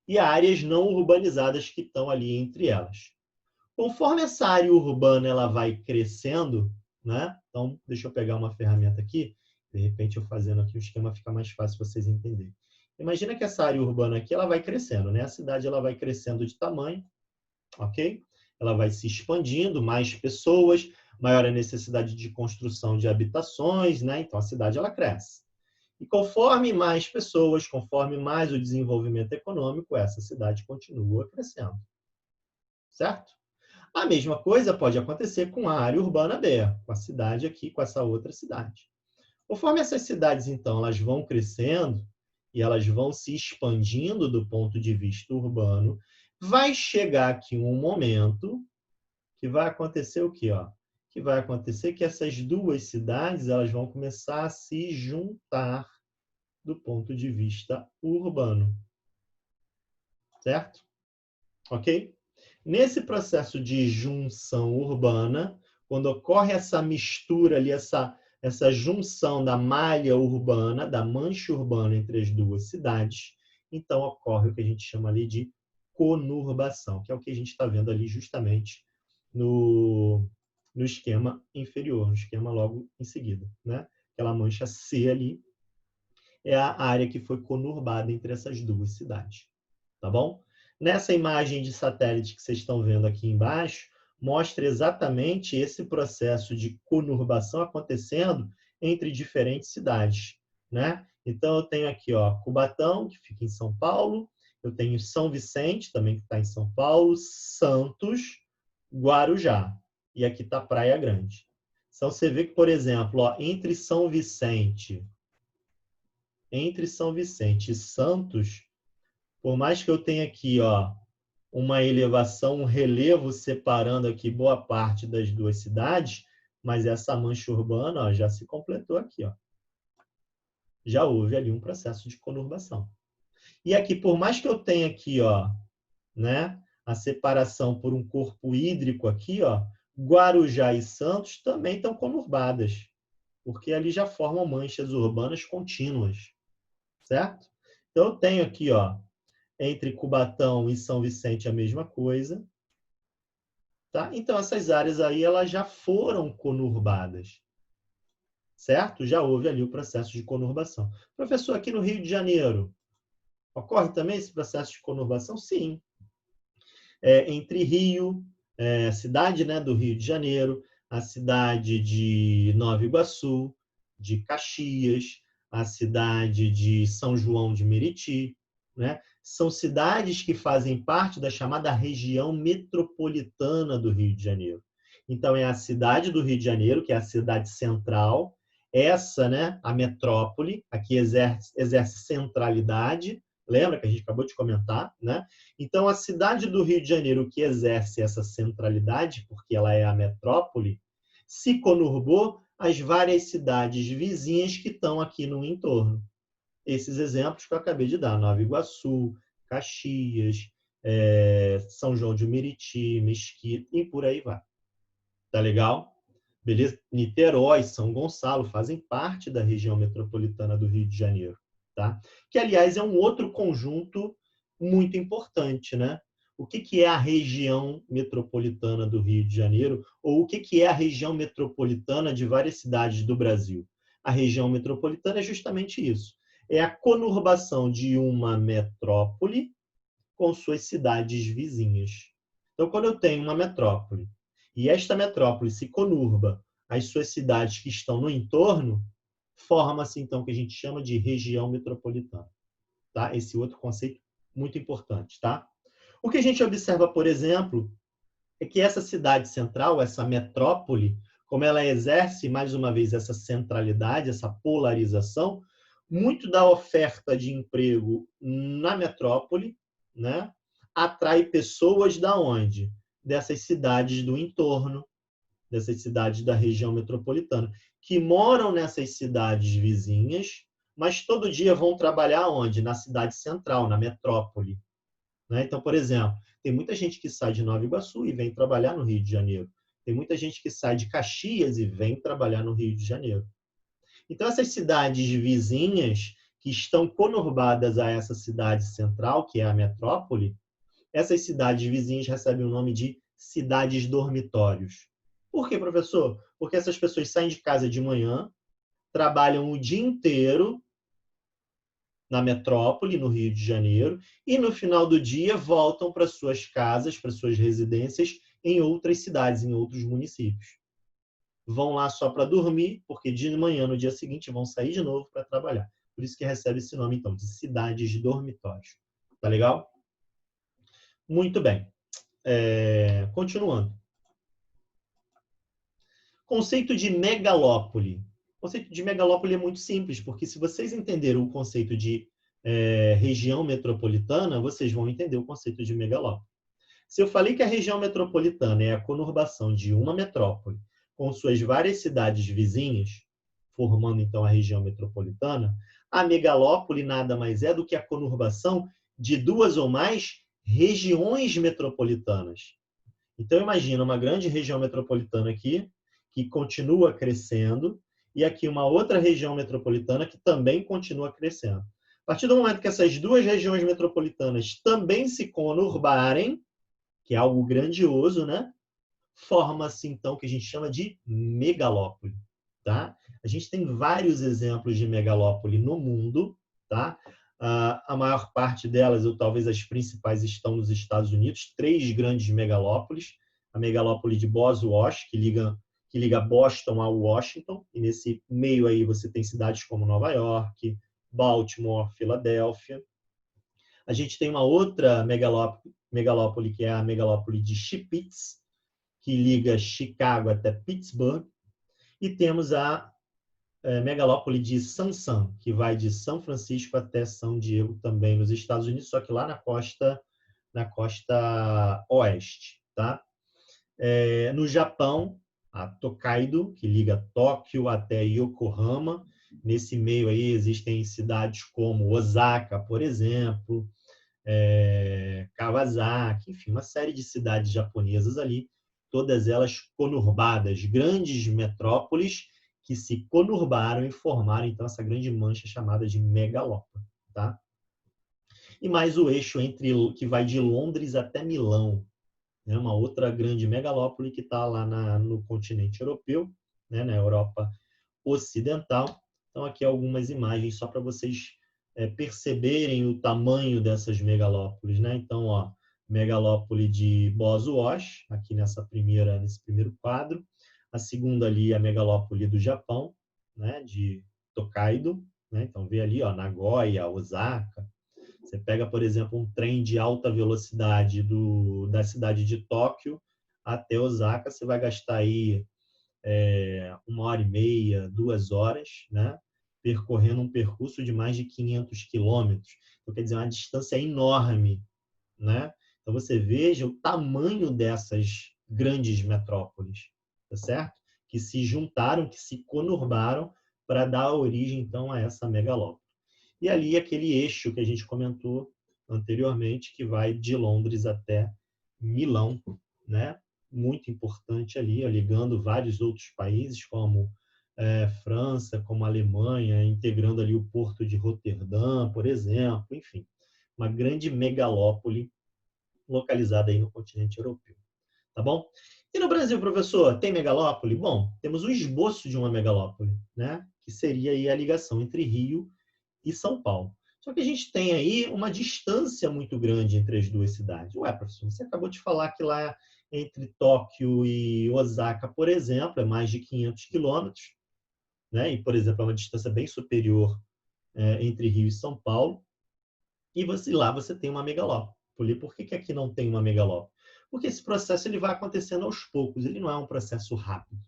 [SPEAKER 1] E áreas não urbanizadas que estão ali entre elas. Conforme essa área urbana ela vai crescendo, né? Então, deixa eu pegar uma ferramenta aqui, de repente eu fazendo aqui o esquema fica mais fácil vocês entenderem. Imagina que essa área urbana aqui ela vai crescendo, né? A cidade ela vai crescendo de tamanho, ok? Ela vai se expandindo, mais pessoas, maior a necessidade de construção de habitações, né? Então a cidade ela cresce. E conforme mais pessoas, conforme mais o desenvolvimento econômico, essa cidade continua crescendo. Certo? A mesma coisa pode acontecer com a área urbana B, com a cidade aqui, com essa outra cidade. Conforme essas cidades, então, elas vão crescendo e elas vão se expandindo do ponto de vista urbano, vai chegar aqui um momento que vai acontecer o quê? Ó? Que vai acontecer que essas duas cidades elas vão começar a se juntar do ponto de vista urbano. Certo? Ok? Nesse processo de junção urbana, quando ocorre essa mistura ali, essa junção da malha urbana, da mancha urbana entre as duas cidades, então ocorre o que a gente chama ali de conurbação, que é o que a gente está vendo ali justamente no esquema inferior, no esquema logo em seguida. Né? Aquela mancha C ali é a área que foi conurbada entre essas duas cidades. Tá bom? Nessa imagem de satélite que vocês estão vendo aqui embaixo, mostra exatamente esse processo de conurbação acontecendo entre diferentes cidades. Né? Então, eu tenho aqui ó, Cubatão, que fica em São Paulo, eu tenho São Vicente, também que está em São Paulo, Santos, Guarujá. E aqui está Praia Grande. Então, você vê que, por exemplo, ó, entre São Vicente e Santos, por mais que eu tenha aqui ó, uma elevação, um relevo separando aqui boa parte das duas cidades, mas essa mancha urbana ó, já se completou aqui. Ó. Já houve ali um processo de conurbação. E aqui, por mais que eu tenha aqui ó, né, a separação por um corpo hídrico aqui, ó, Guarujá e Santos também estão conurbadas, porque ali já formam manchas urbanas contínuas. Certo? Então, eu tenho aqui, ó, entre Cubatão e São Vicente a mesma coisa. Tá? Então, essas áreas aí elas já foram conurbadas. Certo? Já houve ali o processo de conurbação. Professor, aqui no Rio de Janeiro, ocorre também esse processo de conurbação? Sim. Entre Rio, a cidade né, do Rio de Janeiro, a cidade de Nova Iguaçu, de Caxias, a cidade de São João de Meriti, né? São cidades que fazem parte da chamada região metropolitana do Rio de Janeiro. Então, é a cidade do Rio de Janeiro, que é a cidade central, essa, né, a metrópole, aqui exerce centralidade, lembra que a gente acabou de comentar, né? Então, a cidade do Rio de Janeiro, que exerce essa centralidade, porque ela é a metrópole, se conurbou as várias cidades vizinhas que estão aqui no entorno. Esses exemplos que eu acabei de dar, Nova Iguaçu, Caxias, São João de Meriti, Mesquita e por aí vai. Tá legal? Beleza? Niterói, São Gonçalo fazem parte da região metropolitana do Rio de Janeiro. Tá? Que, aliás, é um outro conjunto muito importante. Né? O que é a região metropolitana do Rio de Janeiro? Ou o que é a região metropolitana de várias cidades do Brasil? A região metropolitana é justamente isso. É a conurbação de uma metrópole com suas cidades vizinhas. Então, quando eu tenho uma metrópole e esta metrópole se conurba as suas cidades que estão no entorno, forma-se, então, o que a gente chama de região metropolitana. Tá? Esse outro conceito muito importante. Tá? O que a gente observa, por exemplo, é que essa cidade central, essa metrópole, como ela exerce, mais uma vez, essa centralidade, essa polarização, muito da oferta de emprego na metrópole, né, atrai pessoas da onde? Dessas cidades do entorno, dessas cidades da região metropolitana, que moram nessas cidades vizinhas, mas todo dia vão trabalhar onde? Na cidade central, na metrópole. Né? Então, por exemplo, tem muita gente que sai de Nova Iguaçu e vem trabalhar no Rio de Janeiro. Tem muita gente que sai de Caxias e vem trabalhar no Rio de Janeiro. Então, essas cidades vizinhas que estão conurbadas a essa cidade central, que é a metrópole, essas cidades vizinhas recebem o nome de cidades dormitórios. Por quê, professor? Porque essas pessoas saem de casa de manhã, trabalham o dia inteiro na metrópole, no Rio de Janeiro, e no final do dia voltam para suas casas, para suas residências em outras cidades, em outros municípios. Vão lá só para dormir, porque de manhã, no dia seguinte, vão sair de novo para trabalhar. Por isso que recebe esse nome, então, de cidades dormitórios. Tá legal? Muito bem. Continuando. Conceito de megalópole. O conceito de megalópole é muito simples, porque se vocês entenderam o conceito de região metropolitana, vocês vão entender o conceito de megalópole. Se eu falei que a região metropolitana é a conurbação de uma metrópole com suas várias cidades vizinhas, formando então a região metropolitana, a megalópole nada mais é do que a conurbação de duas ou mais regiões metropolitanas. Então imagina uma grande região metropolitana aqui, que continua crescendo, e aqui uma outra região metropolitana que também continua crescendo. A partir do momento que essas duas regiões metropolitanas também se conurbarem, que é algo grandioso, né? Forma-se, então, o que a gente chama de megalópole. Tá? A gente tem vários exemplos de megalópole no mundo. Tá? A maior parte delas, ou talvez as principais, estão nos Estados Unidos. 3 grandes megalópolis. A megalópole de Boswash, que liga Boston a Washington. E nesse meio aí você tem cidades como Nova York, Baltimore, Filadélfia. A gente tem uma outra megalópole, que é a megalópole de Chippewa, que liga Chicago até Pittsburgh. E temos a megalópole de Sansan, que vai de São Francisco até São Diego, também nos Estados Unidos, só que lá na costa oeste. Tá? No Japão, a Tokaido, que liga Tóquio até Yokohama. Nesse meio aí existem cidades como Osaka, por exemplo, Kawasaki, enfim, uma série de cidades japonesas ali, todas elas conurbadas, grandes metrópoles que se conurbaram e formaram, então, essa grande mancha chamada de megalópole. Tá? E mais o eixo que vai de Londres até Milão, né? Uma outra grande megalópole que está lá no continente europeu, né? Na Europa Ocidental. Então, aqui algumas imagens só para vocês perceberem o tamanho dessas megalópolis. Né? Então, ó, megalópole de Boswash, aqui nesse primeiro quadro. A segunda ali, a megalópole do Japão, né? De Tokaido. Né? Então, vê ali, ó, Nagoya, Osaka. Você pega, por exemplo, um trem de alta velocidade da cidade de Tóquio até Osaka, você vai gastar aí 1h30, 2 horas, né? Percorrendo um percurso de mais de 500 quilômetros. Então, quer dizer, uma distância enorme. Né? Então, você veja o tamanho dessas grandes metrópoles, tá certo? Que se juntaram, que se conurbaram para dar origem, então, a essa megalópole. E ali aquele eixo que a gente comentou anteriormente, que vai de Londres até Milão, né? Muito importante ali, ó, ligando vários outros países, como França, como Alemanha, integrando ali o porto de Roterdã, por exemplo, enfim, uma grande megalópole localizada aí no continente europeu. Tá bom? E no Brasil, professor, tem megalópole? Bom, temos um esboço de uma megalópole, né? Que seria aí a ligação entre Rio e São Paulo. Só que a gente tem aí uma distância muito grande entre as duas cidades. Ué, professor, você acabou de falar que lá entre Tóquio e Osaka, por exemplo, é mais de 500 quilômetros, né? E, por exemplo, é uma distância bem superior entre Rio e São Paulo. E lá você tem uma megalópole. Por que aqui não tem uma megalópole? Porque esse processo ele vai acontecendo aos poucos, ele não é um processo rápido.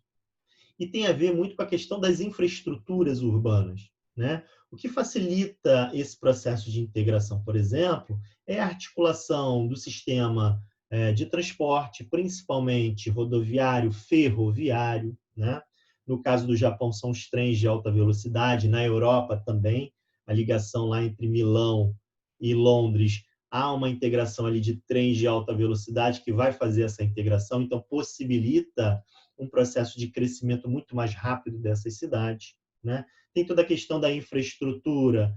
[SPEAKER 1] E tem a ver muito com a questão das infraestruturas urbanas. né? O que facilita esse processo de integração, por exemplo, é a articulação do sistema de transporte, principalmente rodoviário, ferroviário, né? No caso do Japão, são os trens de alta velocidade, na Europa também, a ligação lá entre Milão e Londres, há uma integração ali de trens de alta velocidade que vai fazer essa integração, então possibilita um processo de crescimento muito mais rápido dessas cidades, né? Tem toda a questão da infraestrutura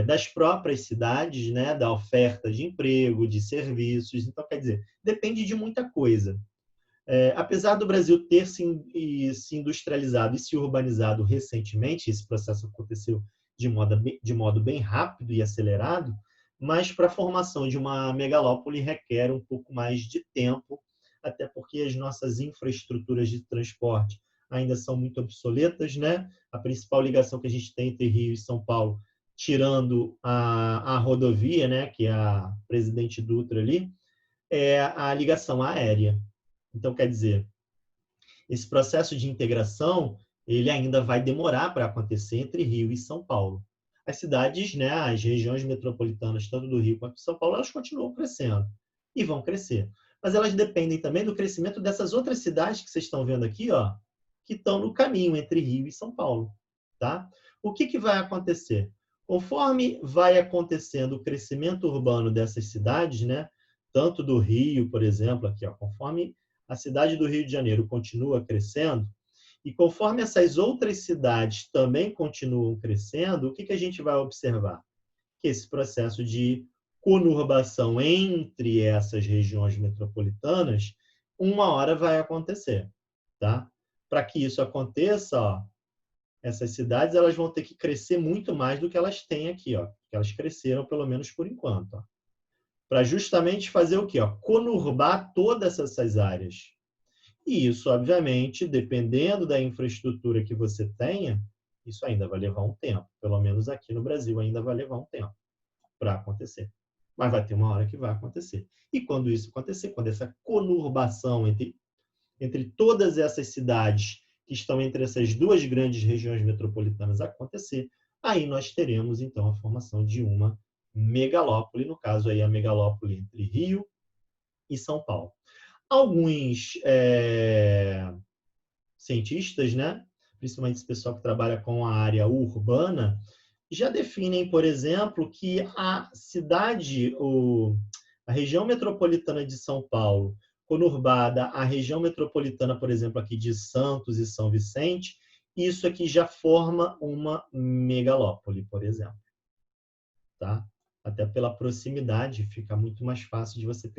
[SPEAKER 1] das próprias cidades, né? Da oferta de emprego, de serviços. Então, quer dizer, depende de muita coisa. Apesar do Brasil ter se industrializado e se urbanizado recentemente, esse processo aconteceu de modo bem rápido e acelerado, mas para a formação de uma megalópole requer um pouco mais de tempo, até porque as nossas infraestruturas de transporte ainda são muito obsoletas, né? A principal ligação que a gente tem entre Rio e São Paulo, tirando a rodovia, né, que é a Presidente Dutra ali, é a ligação aérea. Então, quer dizer, esse processo de integração ele ainda vai demorar para acontecer entre Rio e São Paulo. As cidades, né, as regiões metropolitanas, tanto do Rio quanto de São Paulo, elas continuam crescendo e vão crescer. Mas elas dependem também do crescimento dessas outras cidades que vocês estão vendo aqui, ó, que estão no caminho entre Rio e São Paulo. Tá? O que vai acontecer? Conforme vai acontecendo o crescimento urbano dessas cidades, né, tanto do Rio, por exemplo, aqui, ó, conforme a cidade do Rio de Janeiro continua crescendo, e conforme essas outras cidades também continuam crescendo, o que a gente vai observar? Que esse processo de conurbação entre essas regiões metropolitanas, uma hora vai acontecer. Tá? Para que isso aconteça, ó, essas cidades elas vão ter que crescer muito mais do que elas têm aqui, ó, que elas cresceram pelo menos por enquanto. Para justamente fazer o quê? Ó, conurbar todas essas áreas. E isso, obviamente, dependendo da infraestrutura que você tenha, isso ainda vai levar um tempo. Pelo menos aqui no Brasil ainda vai levar um tempo para acontecer. Mas vai ter uma hora que vai acontecer. E quando isso acontecer, quando essa conurbação entre todas essas cidades que estão entre essas duas grandes regiões metropolitanas acontecer, aí nós teremos, então, a formação de uma megalópole, no caso aí a megalópole entre Rio e São Paulo. Alguns cientistas, né, principalmente esse pessoal que trabalha com a área urbana, já definem, por exemplo, que a cidade, a região metropolitana de São Paulo, conurbada a região metropolitana, por exemplo, aqui de Santos e São Vicente, isso aqui já forma uma megalópole, por exemplo. Tá? Até pela proximidade, fica muito mais fácil de você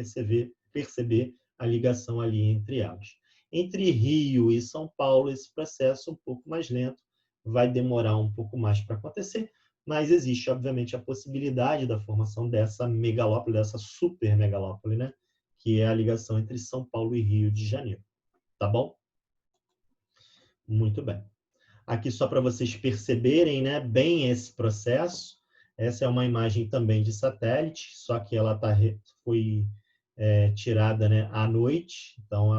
[SPEAKER 1] perceber a ligação ali entre elas. Entre Rio e São Paulo, esse processo é um pouco mais lento, vai demorar um pouco mais para acontecer, mas existe, obviamente, a possibilidade da formação dessa megalópole, dessa super megalópole, né? Que é a ligação entre São Paulo e Rio de Janeiro. Tá bom? Muito bem. Aqui só para vocês perceberem, né, bem esse processo. Essa é uma imagem também de satélite, só que ela foi tirada, né, à noite. Então,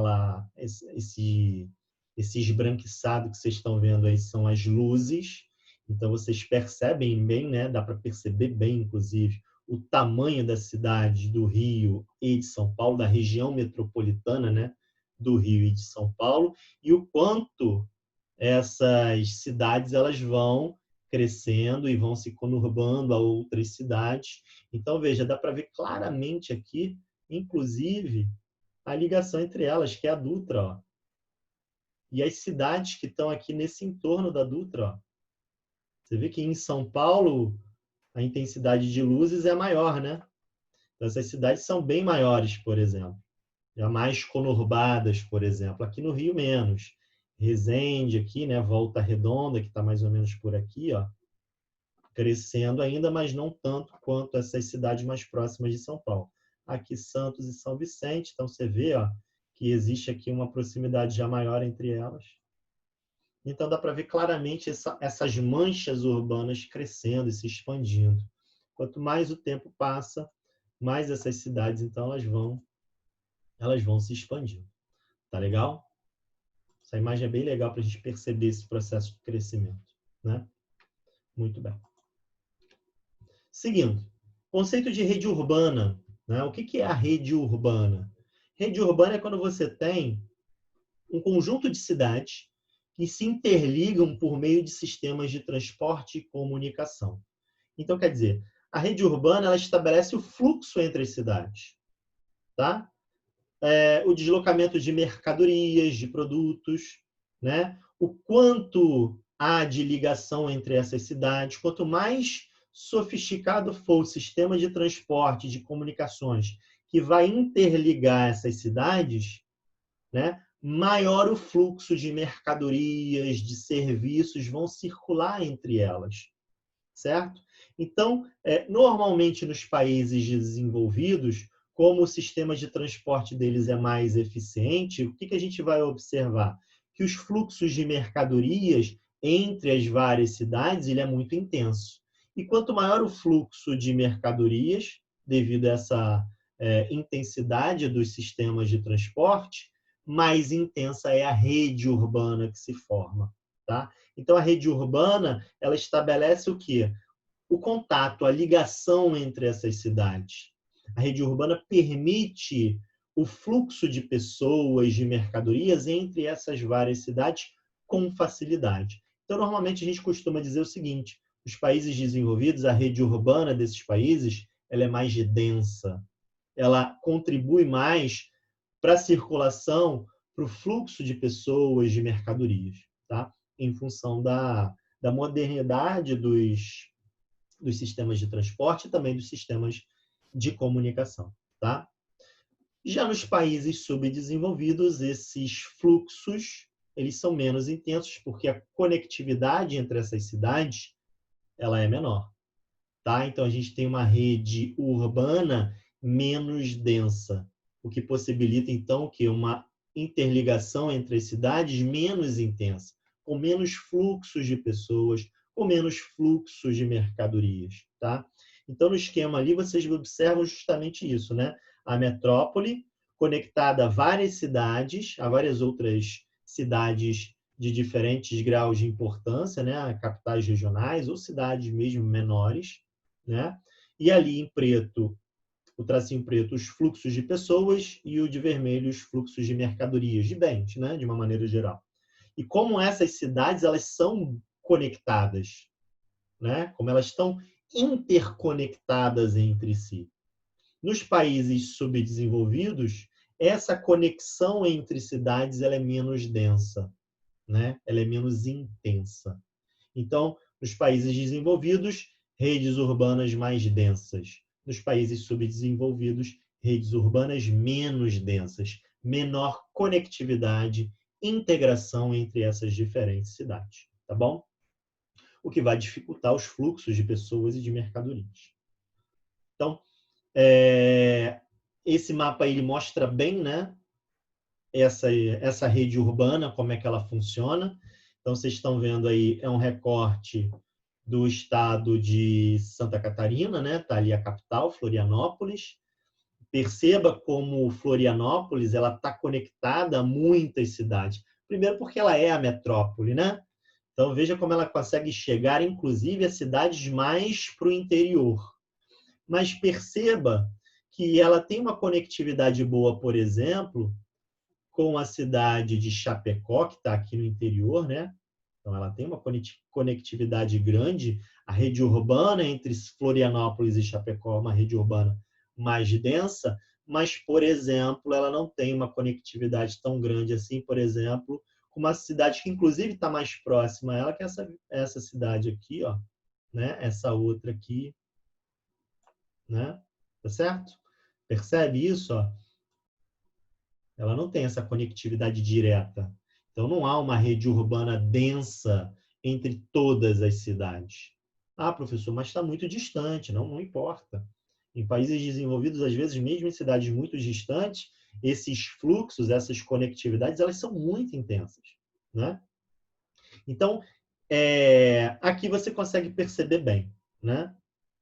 [SPEAKER 1] esse esbranquiçado que vocês estão vendo aí são as luzes. Então, vocês percebem bem, né, dá para perceber bem, inclusive, o tamanho da cidade do Rio e de São Paulo, da região metropolitana, né, do Rio e de São Paulo, e o quanto essas cidades elas vão crescendo e vão se conurbando a outras cidades. Então, veja, dá para ver claramente aqui, inclusive, a ligação entre elas, que é a Dutra. Ó. E as cidades que estão aqui nesse entorno da Dutra. Ó. Você vê que em São Paulo a intensidade de luzes é maior, né? Então, essas cidades são bem maiores, por exemplo. Já mais conurbadas, por exemplo. Aqui no Rio, menos. Resende aqui, né? Volta Redonda, que está mais ou menos por aqui, ó, crescendo ainda, mas não tanto quanto essas cidades mais próximas de São Paulo. Aqui Santos e São Vicente, então você vê, ó, que existe aqui uma proximidade já maior entre elas. Então dá para ver claramente essas manchas urbanas crescendo e se expandindo. Quanto mais o tempo passa, mais essas cidades então elas vão se expandindo. Tá legal? Essa imagem é bem legal para a gente perceber esse processo de crescimento, né? Muito bem. Seguindo, conceito de rede urbana, né? O que é a rede urbana? Rede urbana é quando você tem um conjunto de cidades que se interligam por meio de sistemas de transporte e comunicação. Então, quer dizer, a rede urbana ela estabelece o fluxo entre as cidades, tá? O deslocamento de mercadorias, de produtos, né? O quanto há de ligação entre essas cidades, quanto mais sofisticado for o sistema de transporte, de comunicações, que vai interligar essas cidades, né? Maior o fluxo de mercadorias, de serviços vão circular entre elas, certo? Então, normalmente nos países desenvolvidos, como o sistema de transporte deles é mais eficiente, o que a gente vai observar? Que os fluxos de mercadorias entre as várias cidades ele é muito intenso. E quanto maior o fluxo de mercadorias, devido a essa intensidade dos sistemas de transporte, mais intensa é a rede urbana que se forma, tá? Então, a rede urbana, ela estabelece o quê? O contato, a ligação entre essas cidades. A rede urbana permite o fluxo de pessoas, de mercadorias entre essas várias cidades com facilidade. Então, normalmente, a gente costuma dizer o seguinte, os países desenvolvidos, a rede urbana desses países, ela é mais densa. Ela contribui mais para a circulação, para o fluxo de pessoas, de mercadorias, tá? Em função da modernidade dos sistemas de transporte e também dos sistemas de comunicação, tá? Já nos países subdesenvolvidos, esses fluxos eles são menos intensos porque a conectividade entre essas cidades ela é menor, tá? Então a gente tem uma rede urbana menos densa, o que possibilita então que uma interligação entre as cidades menos intensa, com menos fluxos de pessoas, com menos fluxos de mercadorias, tá? Então no esquema ali vocês observam justamente isso, né? A metrópole conectada a várias cidades, a várias outras cidades de diferentes graus de importância, né? Capitais regionais ou cidades mesmo menores, né? E ali em preto, o tracinho preto, os fluxos de pessoas e o de vermelho, os fluxos de mercadorias, de bens, né? De uma maneira geral. E como essas cidades elas são conectadas, né? Como elas estão interconectadas entre si. Nos países subdesenvolvidos, essa conexão entre cidades ela é menos densa, né? Ela é menos intensa. Então, nos países desenvolvidos, redes urbanas mais densas. Nos países subdesenvolvidos, redes urbanas menos densas, menor conectividade, integração entre essas diferentes cidades, tá bom? O que vai dificultar os fluxos de pessoas e de mercadorias. Então, esse mapa ele mostra bem, né, essa rede urbana, como é que ela funciona. Então, vocês estão vendo aí, é um recorte do estado de Santa Catarina, né? Tá ali a capital, Florianópolis. Perceba como Florianópolis ela está conectada a muitas cidades. Primeiro porque ela é a metrópole, né? Então veja como ela consegue chegar, inclusive, a cidades mais para o interior. Mas perceba que ela tem uma conectividade boa, por exemplo, com a cidade de Chapecó, que está aqui no interior, né? Então, ela tem uma conectividade grande. A rede urbana entre Florianópolis e Chapecó é uma rede urbana mais densa, mas, por exemplo, ela não tem uma conectividade tão grande assim, por exemplo, com uma cidade que, inclusive, está mais próxima a ela, que é essa cidade aqui, ó, né? Essa outra aqui, né? Tá certo? Percebe isso, ó? Ela não tem essa conectividade direta. Então, não há uma rede urbana densa entre todas as cidades. Ah, professor, mas está muito distante. Não, não importa. Em países desenvolvidos, às vezes, mesmo em cidades muito distantes, esses fluxos, essas conectividades, elas são muito intensas, né? Então, aqui você consegue perceber bem, né?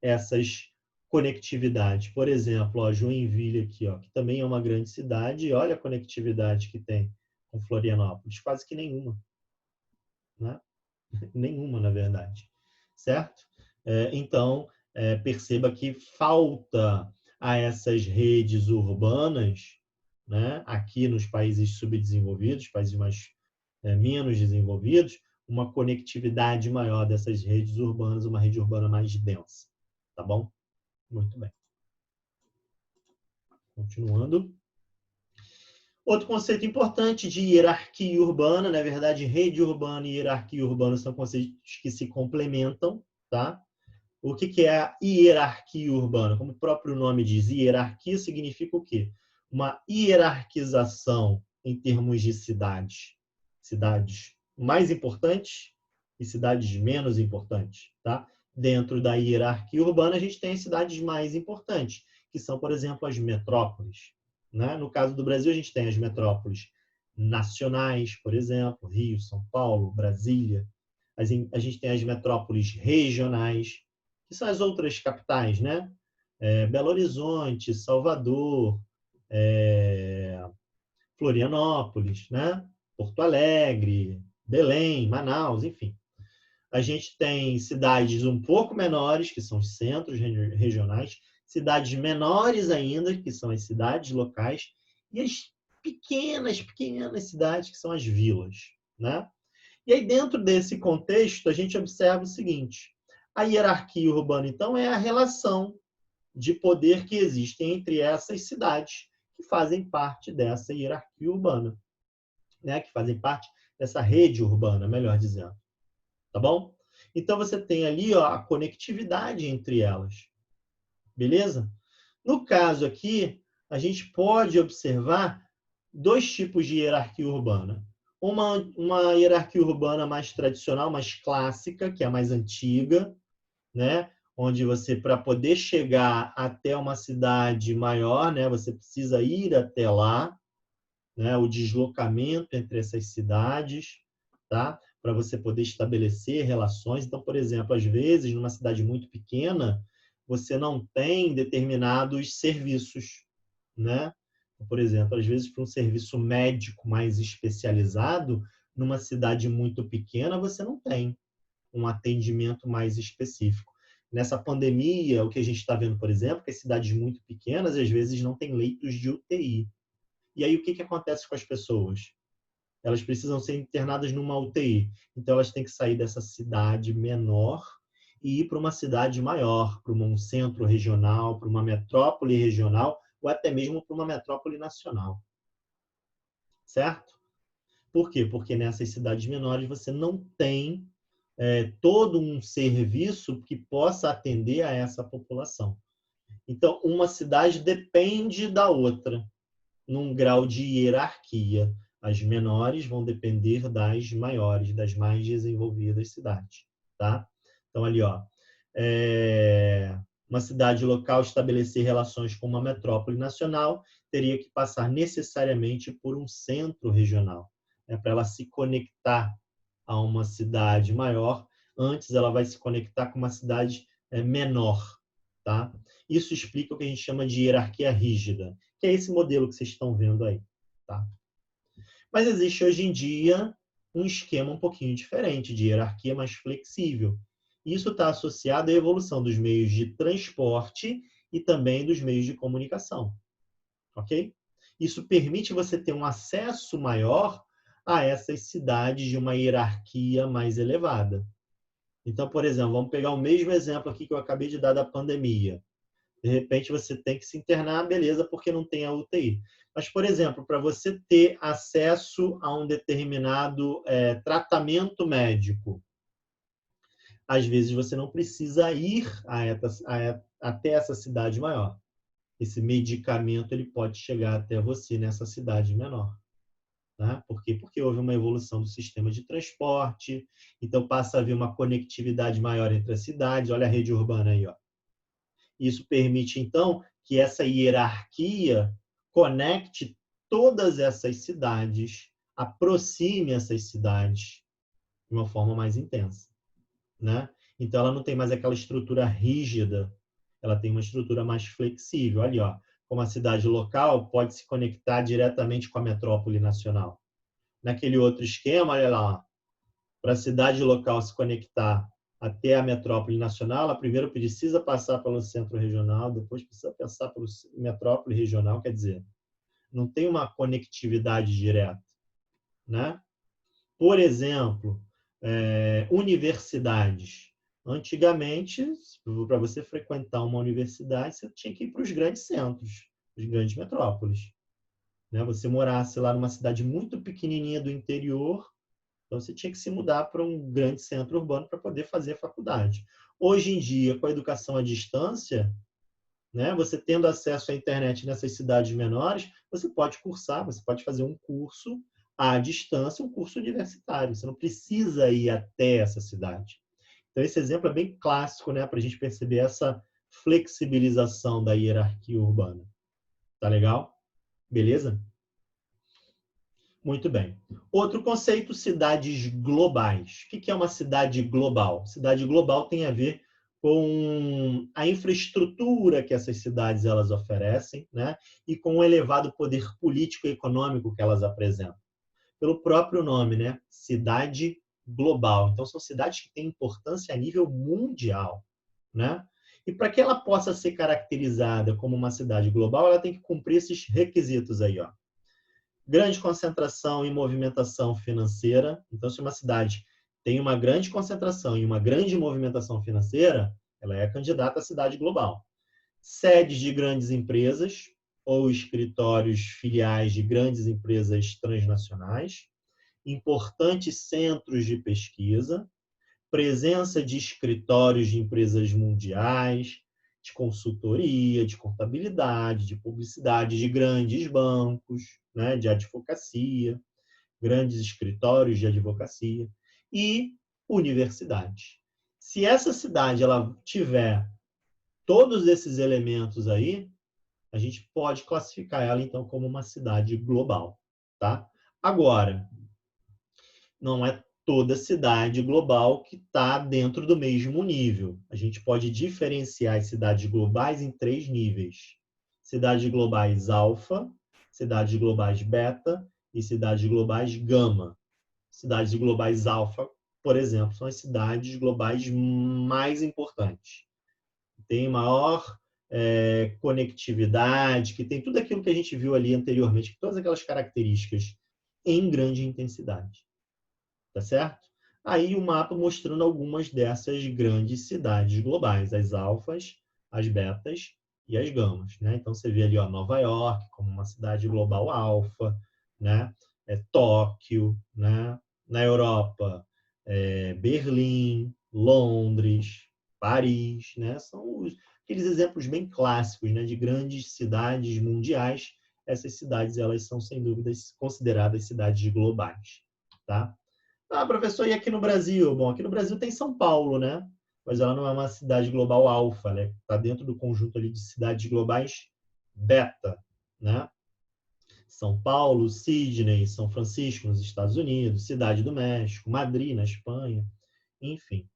[SPEAKER 1] Essas conectividades. Por exemplo, ó, Joinville aqui, ó, que também é uma grande cidade, e olha a conectividade que tem com Florianópolis, quase que nenhuma, né? Nenhuma, na verdade. certo? Então, perceba que falta a essas redes urbanas, né, aqui nos países subdesenvolvidos, países menos desenvolvidos, uma conectividade maior dessas redes urbanas, uma rede urbana mais densa. Tá bom? Muito bem. Continuando. Outro conceito importante de hierarquia urbana, na verdade, rede urbana e hierarquia urbana são conceitos que se complementam, tá? O que é a hierarquia urbana? Como o próprio nome diz, hierarquia significa o quê? Uma hierarquização em termos de cidades. Cidades mais importantes e cidades menos importantes, tá? Dentro da hierarquia urbana, a gente tem as cidades mais importantes, que são, por exemplo, as metrópoles, né? No caso do Brasil, a gente tem as metrópoles nacionais, por exemplo, Rio, São Paulo, Brasília. A gente tem as metrópoles regionais, que são as outras capitais, né? Belo Horizonte, Salvador, Florianópolis, né? Porto Alegre, Belém, Manaus, enfim. A gente tem cidades um pouco menores, que são os centros regionais, cidades menores ainda, que são as cidades locais, e as pequenas cidades, que são as vilas, né? E aí, dentro desse contexto, a gente observa o seguinte: a hierarquia urbana, então, é a relação de poder que existe entre essas cidades que fazem parte dessa hierarquia urbana, né? Que fazem parte dessa rede urbana, melhor dizendo. Tá bom? Então, você tem ali, ó, a conectividade entre elas. Beleza? No caso aqui, a gente pode observar dois tipos de hierarquia urbana. Uma hierarquia urbana mais tradicional, mais clássica, que é a mais antiga, né? Onde você, para poder chegar até uma cidade maior, né, você precisa ir até lá, né? O deslocamento entre essas cidades, tá? Para você poder estabelecer relações. Então, por exemplo, às vezes, numa cidade muito pequena, você não tem determinados serviços, né? Por exemplo, às vezes, para um serviço médico mais especializado, numa cidade muito pequena, você não tem um atendimento mais específico. Nessa pandemia, o que a gente está vendo, por exemplo, é que as cidades muito pequenas, às vezes, não têm leitos de UTI. E aí, o que acontece com as pessoas? Elas precisam ser internadas numa UTI. Então, elas têm que sair dessa cidade menor e ir para uma cidade maior, para um centro regional, para uma metrópole regional, ou até mesmo para uma metrópole nacional. Certo? Por quê? Porque nessas cidades menores você não tem todo um serviço que possa atender a essa população. Então, uma cidade depende da outra, num grau de hierarquia. As menores vão depender das maiores, das mais desenvolvidas cidades, tá? Então, ali, ó, uma cidade local estabelecer relações com uma metrópole nacional teria que passar necessariamente por um centro regional, né, para ela se conectar a uma cidade maior. Antes, ela vai se conectar com uma cidade menor, tá? Isso explica o que a gente chama de hierarquia rígida, que é esse modelo que vocês estão vendo aí, tá? Mas existe hoje em dia um esquema um pouquinho diferente, de hierarquia mais flexível. Isso está associado à evolução dos meios de transporte e também dos meios de comunicação, ok? Isso permite você ter um acesso maior a essas cidades de uma hierarquia mais elevada. Então, por exemplo, vamos pegar o mesmo exemplo aqui que eu acabei de dar da pandemia. De repente você tem que se internar, beleza, porque não tem a UTI. Mas, por exemplo, para você ter acesso a um determinado tratamento médico, às vezes você não precisa ir até essa cidade maior. Esse medicamento ele pode chegar até você nessa cidade menor. Tá? Por quê? Porque houve uma evolução do sistema de transporte, então passa a haver uma conectividade maior entre as cidades. Olha a rede urbana aí, ó. Isso permite, então, que essa hierarquia conecte todas essas cidades, aproxime essas cidades de uma forma mais intensa, né? Então, ela não tem mais aquela estrutura rígida, ela tem uma estrutura mais flexível. Ali, ó, como a cidade local pode se conectar diretamente com a metrópole nacional. Naquele outro esquema, olha lá, para a cidade local se conectar até a metrópole nacional, ela primeiro precisa passar pelo centro regional, depois precisa passar pelo metrópole regional, quer dizer, não tem uma conectividade direta, né? Por exemplo, universidades. Antigamente, para você frequentar uma universidade, você tinha que ir para os grandes centros, as grandes metrópoles, né? Você morasse lá numa cidade muito pequenininha do interior, então você tinha que se mudar para um grande centro urbano para poder fazer a faculdade. Hoje em dia, com a educação à distância, né, você tendo acesso à internet nessas cidades menores, você pode cursar, você pode fazer um curso à distância, um curso universitário. Você não precisa ir até essa cidade. Então, esse exemplo é bem clássico, né, para a gente perceber essa flexibilização da hierarquia urbana. Tá legal? Beleza? Muito bem. Outro conceito, cidades globais. O que é uma cidade global? Cidade global tem a ver com a infraestrutura que essas cidades elas oferecem, né? E com o elevado poder político e econômico que elas apresentam. Pelo próprio nome, né? Cidade global. Então, são cidades que têm importância a nível mundial, né? E para que ela possa ser caracterizada como uma cidade global, ela tem que cumprir esses requisitos aí, ó. Grande concentração e movimentação financeira. Então, se uma cidade tem uma grande concentração e uma grande movimentação financeira, ela é candidata à cidade global. Sedes de grandes empresas ou escritórios filiais de grandes empresas transnacionais, importantes centros de pesquisa, presença de escritórios de empresas mundiais, de consultoria, de contabilidade, de publicidade, de grandes bancos, né, de advocacia, grandes escritórios de advocacia e universidades. Se essa cidade ela tiver todos esses elementos aí, a gente pode classificar ela então como uma cidade global, tá? Agora, não é toda cidade global que está dentro do mesmo nível. A gente pode diferenciar as cidades globais em 3 níveis. Cidades globais alfa, cidades globais beta e cidades globais gama. Cidades globais alfa, por exemplo, são as cidades globais mais importantes. Tem maior conectividade, que tem tudo aquilo que a gente viu ali anteriormente, todas aquelas características em grande intensidade. Tá certo? Aí o mapa mostrando algumas dessas grandes cidades globais, as alfas, as betas e as gamas, né? Então você vê ali, ó, Nova York como uma cidade global alfa, né? Tóquio, né? Na Europa, Berlim, Londres, Paris, né? São aqueles exemplos bem clássicos, né? De grandes cidades mundiais. Essas cidades, elas são, sem dúvidas, consideradas cidades globais, tá? Ah, professor, e aqui no Brasil? Bom, aqui no Brasil tem São Paulo, né? Mas ela não é uma cidade global alfa, né? Está dentro do conjunto ali de cidades globais beta, né? São Paulo, Sydney, São Francisco, nos Estados Unidos, Cidade do México, Madrid, na Espanha, enfim,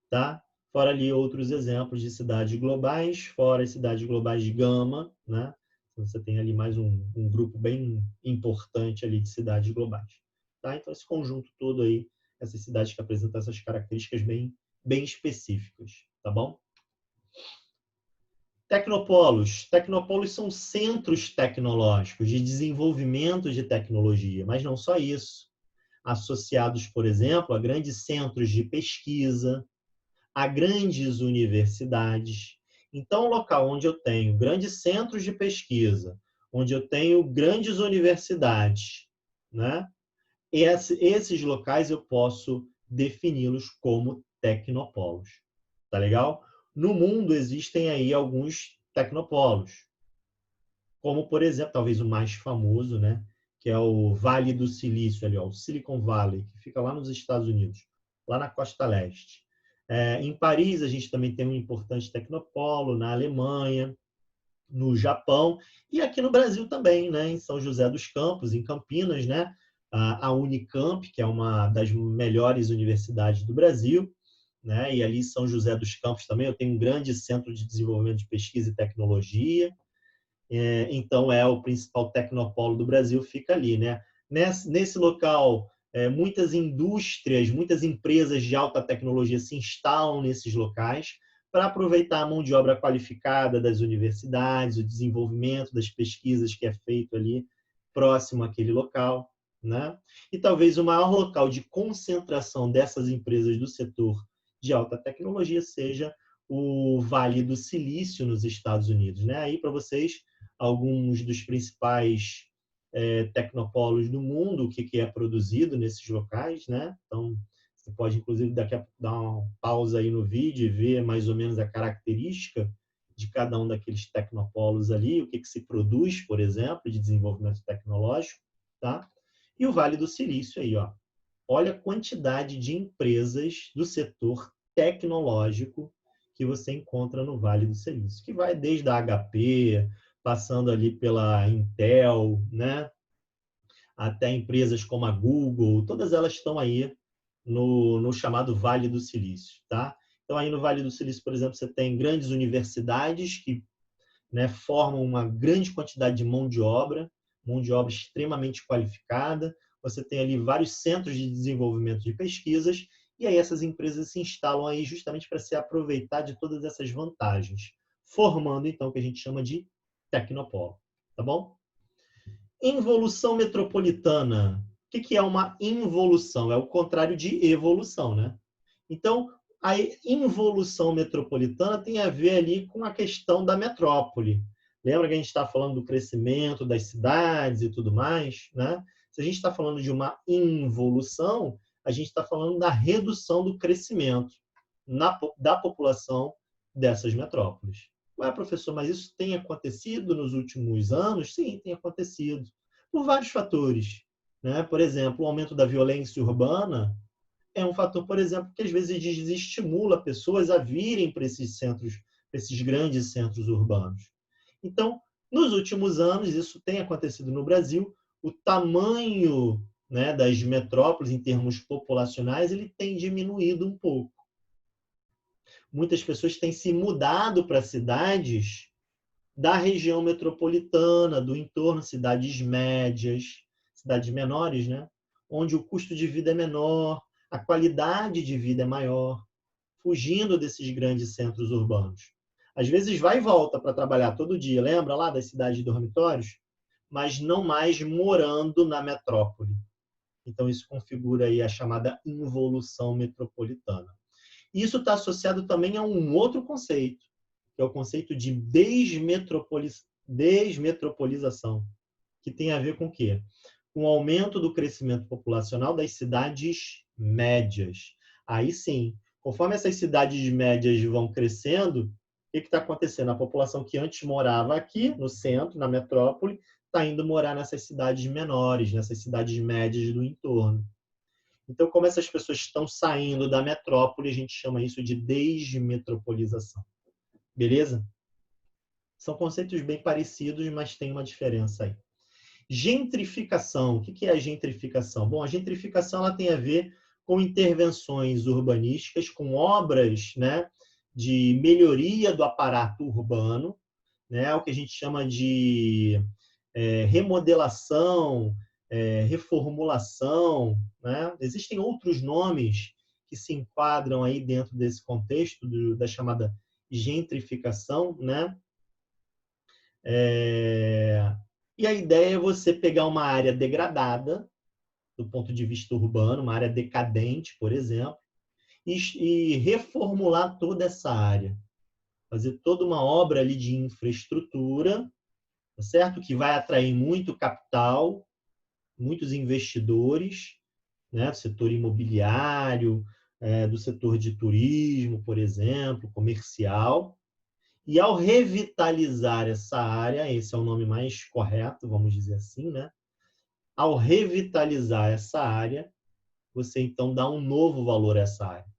[SPEAKER 1] tá? Fora ali outros exemplos de cidades globais, fora as cidades globais de gama, né? Então, você tem ali mais um grupo bem importante ali de cidades globais. Tá? Então, esse conjunto todo aí, essas cidades que apresentam essas características bem específicas, tá bom? Tecnopolos. Tecnopolos são centros tecnológicos de desenvolvimento de tecnologia, mas não só isso. Associados, por exemplo, a grandes centros de pesquisa, a grandes universidades. Então, um local onde eu tenho grandes centros de pesquisa, onde eu tenho grandes universidades, né? Esses locais eu posso defini-los como tecnopolos. Tá legal? No mundo existem aí alguns tecnopolos, como, por exemplo, talvez o mais famoso, né? Que é o Vale do Silício, ali, ó, o Silicon Valley, que fica lá nos Estados Unidos, lá na costa leste. Em Paris, a gente também tem um importante tecnopolo, na Alemanha, no Japão, e aqui no Brasil também, né? Em São José dos Campos, em Campinas, né? A Unicamp, que é uma das melhores universidades do Brasil, né? E ali em São José dos Campos também eu tenho um grande centro de desenvolvimento de pesquisa e tecnologia. Então é o principal tecnopolo do Brasil, fica ali, né? Nesse local Muitas indústrias, muitas empresas de alta tecnologia se instalam nesses locais para aproveitar a mão de obra qualificada das universidades, o desenvolvimento das pesquisas que é feito ali próximo àquele local, né? E talvez o maior local de concentração dessas empresas do setor de alta tecnologia seja o Vale do Silício, nos Estados Unidos, né? Aí, para vocês, alguns dos principais tecnopolos do mundo, o que é produzido nesses locais, né? Então, você pode, inclusive, daqui a pouco dar uma pausa aí no vídeo e ver mais ou menos a característica de cada um daqueles tecnopolos ali, o que se produz, por exemplo, de desenvolvimento tecnológico, tá? E o Vale do Silício aí, ó. Olha a quantidade de empresas do setor tecnológico que você encontra no Vale do Silício, que vai desde a HP, passando ali pela Intel, né? Até empresas como a Google, todas elas estão aí no chamado Vale do Silício, tá? Então, aí no Vale do Silício, por exemplo, você tem grandes universidades que, né, formam uma grande quantidade de mão de obra extremamente qualificada. Você tem ali vários centros de desenvolvimento de pesquisas, e aí essas empresas se instalam aí justamente para se aproveitar de todas essas vantagens, formando, então, o que a gente chama de tecnopolo, tá bom? Involução metropolitana. O que é uma involução? É o contrário de evolução, né? Então, a involução metropolitana tem a ver ali com a questão da metrópole. Lembra que a gente está falando do crescimento das cidades e tudo mais, né? Se a gente está falando de uma involução, a gente está falando da redução do crescimento da população dessas metrópoles. Ué, professor, mas isso tem acontecido nos últimos anos? Sim, tem acontecido. Por vários fatores, né? Por exemplo, o aumento da violência urbana é um fator, por exemplo, que às vezes desestimula pessoas a virem para esses centros, para esses grandes centros urbanos. Então, nos últimos anos, isso tem acontecido no Brasil, o tamanho, né, das metrópoles em termos populacionais, ele tem diminuído um pouco. Muitas pessoas têm se mudado para cidades da região metropolitana, do entorno, cidades médias, cidades menores, né? Onde o custo de vida é menor, a qualidade de vida é maior, fugindo desses grandes centros urbanos. Às vezes vai e volta para trabalhar todo dia, lembra lá das cidades de dormitórios? Mas não mais morando na metrópole. Então, isso configura aí a chamada involução metropolitana. Isso está associado também a um outro conceito, que é o conceito de desmetropolização, que tem a ver com o quê? Com o aumento do crescimento populacional das cidades médias. Aí sim, conforme essas cidades médias vão crescendo, o que está acontecendo? A população que antes morava aqui, no centro, na metrópole, está indo morar nessas cidades menores, nessas cidades médias do entorno. Então, como essas pessoas estão saindo da metrópole, a gente chama isso de desmetropolização. Beleza? São conceitos bem parecidos, mas tem uma diferença aí. Gentrificação. O que é a gentrificação? Bom, a gentrificação ela tem a ver com intervenções urbanísticas, com obras, né, de melhoria do aparato urbano, né, o que a gente chama de remodelação, reformulação, né? Existem outros nomes que se enquadram aí dentro desse contexto da chamada gentrificação, né? E a ideia é você pegar uma área degradada, do ponto de vista urbano, uma área decadente, por exemplo, e reformular toda essa área. Fazer toda uma obra ali de infraestrutura, tá certo? Que vai atrair muito capital, muitos investidores, né? Do setor imobiliário, do setor de turismo, por exemplo, comercial. E ao revitalizar essa área, esse é o nome mais correto, vamos dizer assim, né? Ao revitalizar essa área, você então dá um novo valor a essa área.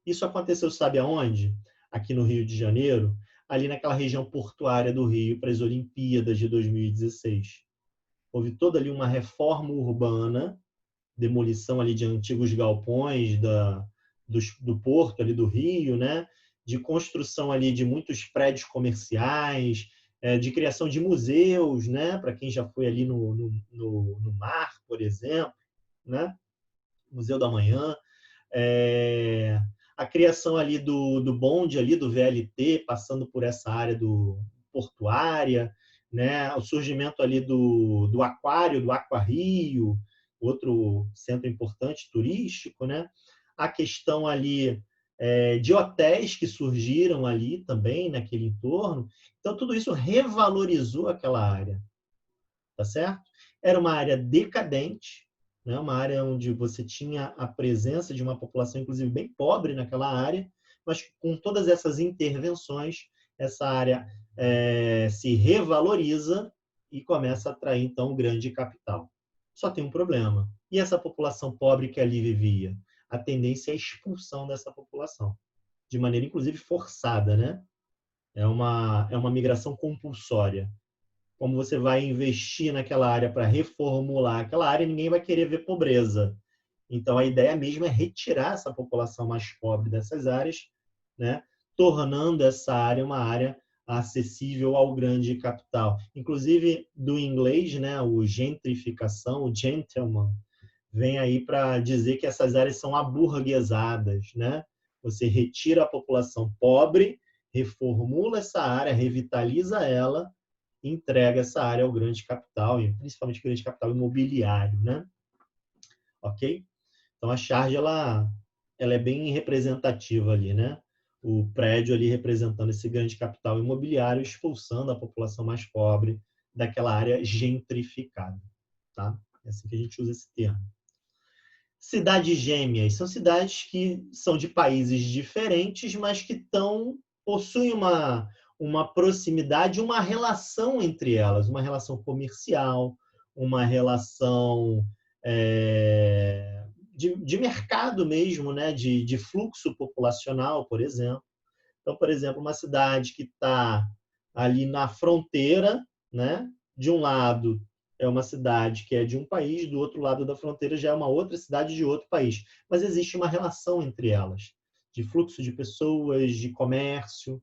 [SPEAKER 1] Isso aconteceu, sabe aonde? Aqui no Rio de Janeiro, ali naquela região portuária do Rio, para as Olimpíadas de 2016. Houve toda ali uma reforma urbana, demolição ali de antigos galpões do porto ali do Rio, né? De construção ali de muitos prédios comerciais, de criação de museus, né? Para quem já foi ali no mar, por exemplo. né? Museu da Manhã, a criação ali do bonde, ali do VLT, passando por essa área do portuária, né? O surgimento ali do aquário, do Aquarrio, outro centro importante turístico, né? A questão ali de hotéis que surgiram ali também, naquele entorno. Então, tudo isso revalorizou aquela área, tá certo? Era uma área decadente, né? Uma área onde você tinha a presença de uma população, inclusive, bem pobre naquela área, mas com todas essas intervenções, essa área se revaloriza e começa a atrair, então, um grande capital. Só tem um problema. E essa população pobre que ali vivia? A tendência é a expulsão dessa população, de maneira, inclusive, forçada, né? É uma migração compulsória. Como você vai investir naquela área para reformular aquela área, ninguém vai querer ver pobreza. Então, a ideia mesmo é retirar essa população mais pobre dessas áreas, né? Tornando essa área uma área acessível ao grande capital. Inclusive, do inglês, né? O gentrificação, o gentleman, vem aí para dizer que essas áreas são aburguesadas, né? Você retira a população pobre, reformula essa área, revitaliza ela, entrega essa área ao grande capital, e principalmente o grande capital imobiliário, né? Ok? Então a charge ela é bem representativa ali, né? O prédio ali representando esse grande capital imobiliário, expulsando a população mais pobre daquela área gentrificada, tá? É assim que a gente usa esse termo. Cidades gêmeas são cidades que são de países diferentes, mas que possuem uma proximidade, uma relação entre elas, uma relação comercial, uma relação de mercado mesmo, né? de fluxo populacional, por exemplo. Então, por exemplo, uma cidade que está ali na fronteira, né? De um lado é uma cidade que é de um país, do outro lado da fronteira já é uma outra cidade de outro país. Mas existe uma relação entre elas, de fluxo de pessoas, de comércio,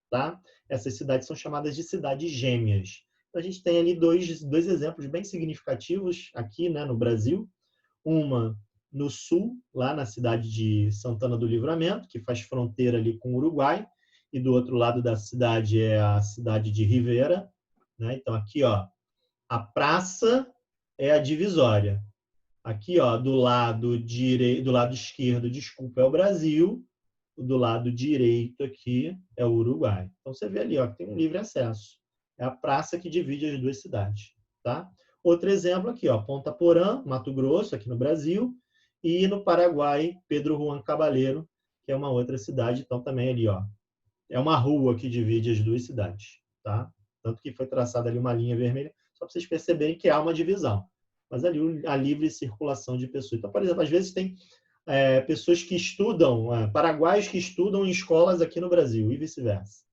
[SPEAKER 1] tá? Essas cidades são chamadas de cidades gêmeas. Então, a gente tem ali dois exemplos bem significativos aqui, né, no Brasil. Uma no sul, lá na cidade de Santana do Livramento, que faz fronteira ali com o Uruguai, e do outro lado da cidade é a cidade de Rivera, né? Então aqui, ó, a praça é a divisória. Aqui, ó, do lado esquerdo, desculpa, é o Brasil, do lado direito aqui é o Uruguai. Então você vê ali, ó, que tem um livre acesso. É a praça que divide as duas cidades, tá? Outro exemplo aqui, ó, Ponta Porã, Mato Grosso, aqui no Brasil, e no Paraguai, Pedro Juan Caballero, que é uma outra cidade, então também ali, ó, é uma rua que divide as duas cidades, tá? Tanto que foi traçada ali uma linha vermelha, só para vocês perceberem que há uma divisão. Mas ali a livre circulação de pessoas. Então, por exemplo, às vezes tem pessoas que estudam, paraguaios que estudam em escolas aqui no Brasil e vice-versa.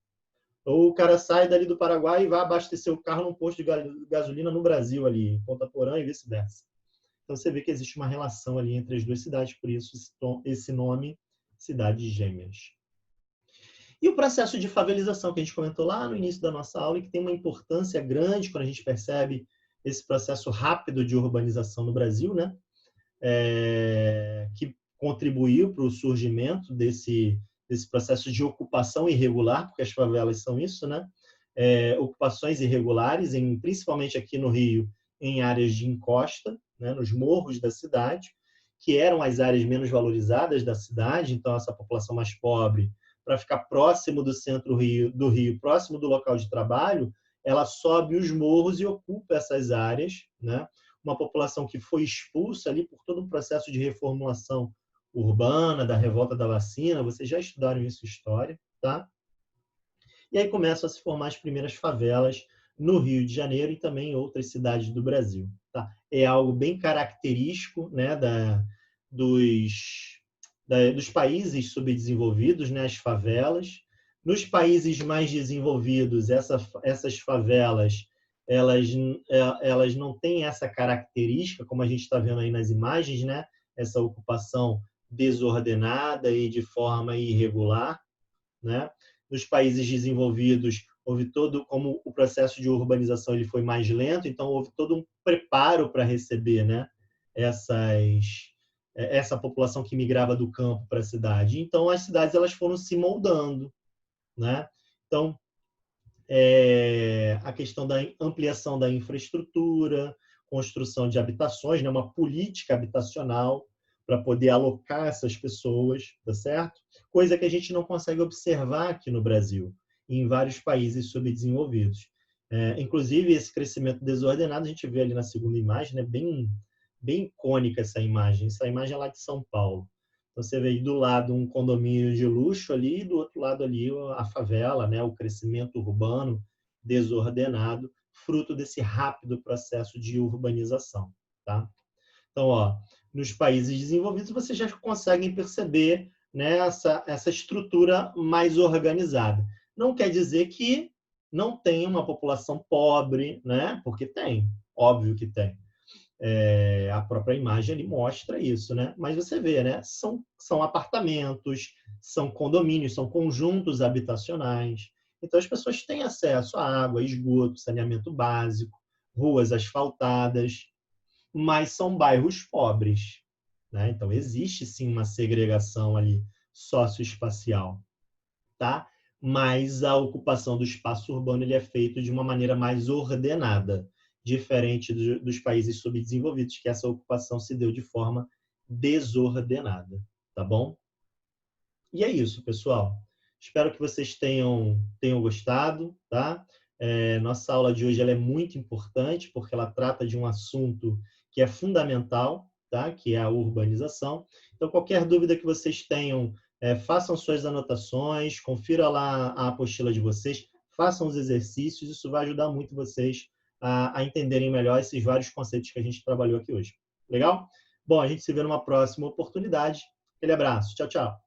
[SPEAKER 1] Ou o cara sai dali do Paraguai e vai abastecer o carro num posto de gasolina no Brasil ali, em Ponta Porã e vice-versa. Então você vê que existe uma relação ali entre as duas cidades, por isso esse nome, cidades gêmeas. E o processo de favelização que a gente comentou lá no início da nossa aula, e que tem uma importância grande quando a gente percebe esse processo rápido de urbanização no Brasil, né? Que contribuiu para o surgimento desse processo de ocupação irregular, porque as favelas são isso, né? Ocupações irregulares, principalmente aqui no Rio, em áreas de encosta, né? Nos morros da cidade, que eram as áreas menos valorizadas da cidade, então essa população mais pobre, para ficar próximo do centro do Rio, próximo do local de trabalho, ela sobe os morros e ocupa essas áreas, né? Uma população que foi expulsa ali por todo um processo de reformulação urbana, da revolta da vacina, vocês já estudaram isso em história, tá? E aí começam a se formar as primeiras favelas no Rio de Janeiro e também em outras cidades do Brasil, tá? É algo bem característico, né, dos países subdesenvolvidos, né, as favelas. Nos países mais desenvolvidos, essas favelas elas não têm essa característica, como a gente está vendo aí nas imagens, né? Essa ocupação desordenada e de forma irregular, né? Nos países desenvolvidos, houve como o processo de urbanização ele foi mais lento, então houve todo um preparo para receber, né? essa população que migrava do campo para a cidade. Então, as cidades elas foram se moldando, né? Então, a questão da ampliação da infraestrutura, construção de habitações, né? Uma política habitacional para poder alocar essas pessoas, tá certo? Coisa que a gente não consegue observar aqui no Brasil e em vários países subdesenvolvidos. Inclusive, esse crescimento desordenado, a gente vê ali na segunda imagem, né? Bem icônica essa imagem. Essa imagem é lá de São Paulo. Então, você vê aí do lado um condomínio de luxo ali, e do outro lado ali a favela, né? O crescimento urbano desordenado, fruto desse rápido processo de urbanização, tá? Então, ó, nos países desenvolvidos, vocês já conseguem perceber, né, essa estrutura mais organizada. Não quer dizer que não tem uma população pobre, né? Porque tem, óbvio que tem. A própria imagem ali mostra isso, né? Mas você vê, né? São apartamentos, são condomínios, são conjuntos habitacionais. Então as pessoas têm acesso a água, esgoto, saneamento básico, ruas asfaltadas, mas são bairros pobres, né? Então existe sim uma segregação ali socioespacial, tá? Mas a ocupação do espaço urbano ele é feito de uma maneira mais ordenada, diferente dos países subdesenvolvidos, que essa ocupação se deu de forma desordenada, tá bom? E é isso, pessoal. Espero que vocês tenham gostado, tá? Nossa aula de hoje ela é muito importante, porque ela trata de um assunto que é fundamental, tá? Que é a urbanização. Então, qualquer dúvida que vocês tenham, façam suas anotações, confira lá a apostila de vocês, façam os exercícios, isso vai ajudar muito vocês a entenderem melhor esses vários conceitos que a gente trabalhou aqui hoje. Legal? Bom, a gente se vê numa próxima oportunidade. Aquele abraço. Tchau, tchau.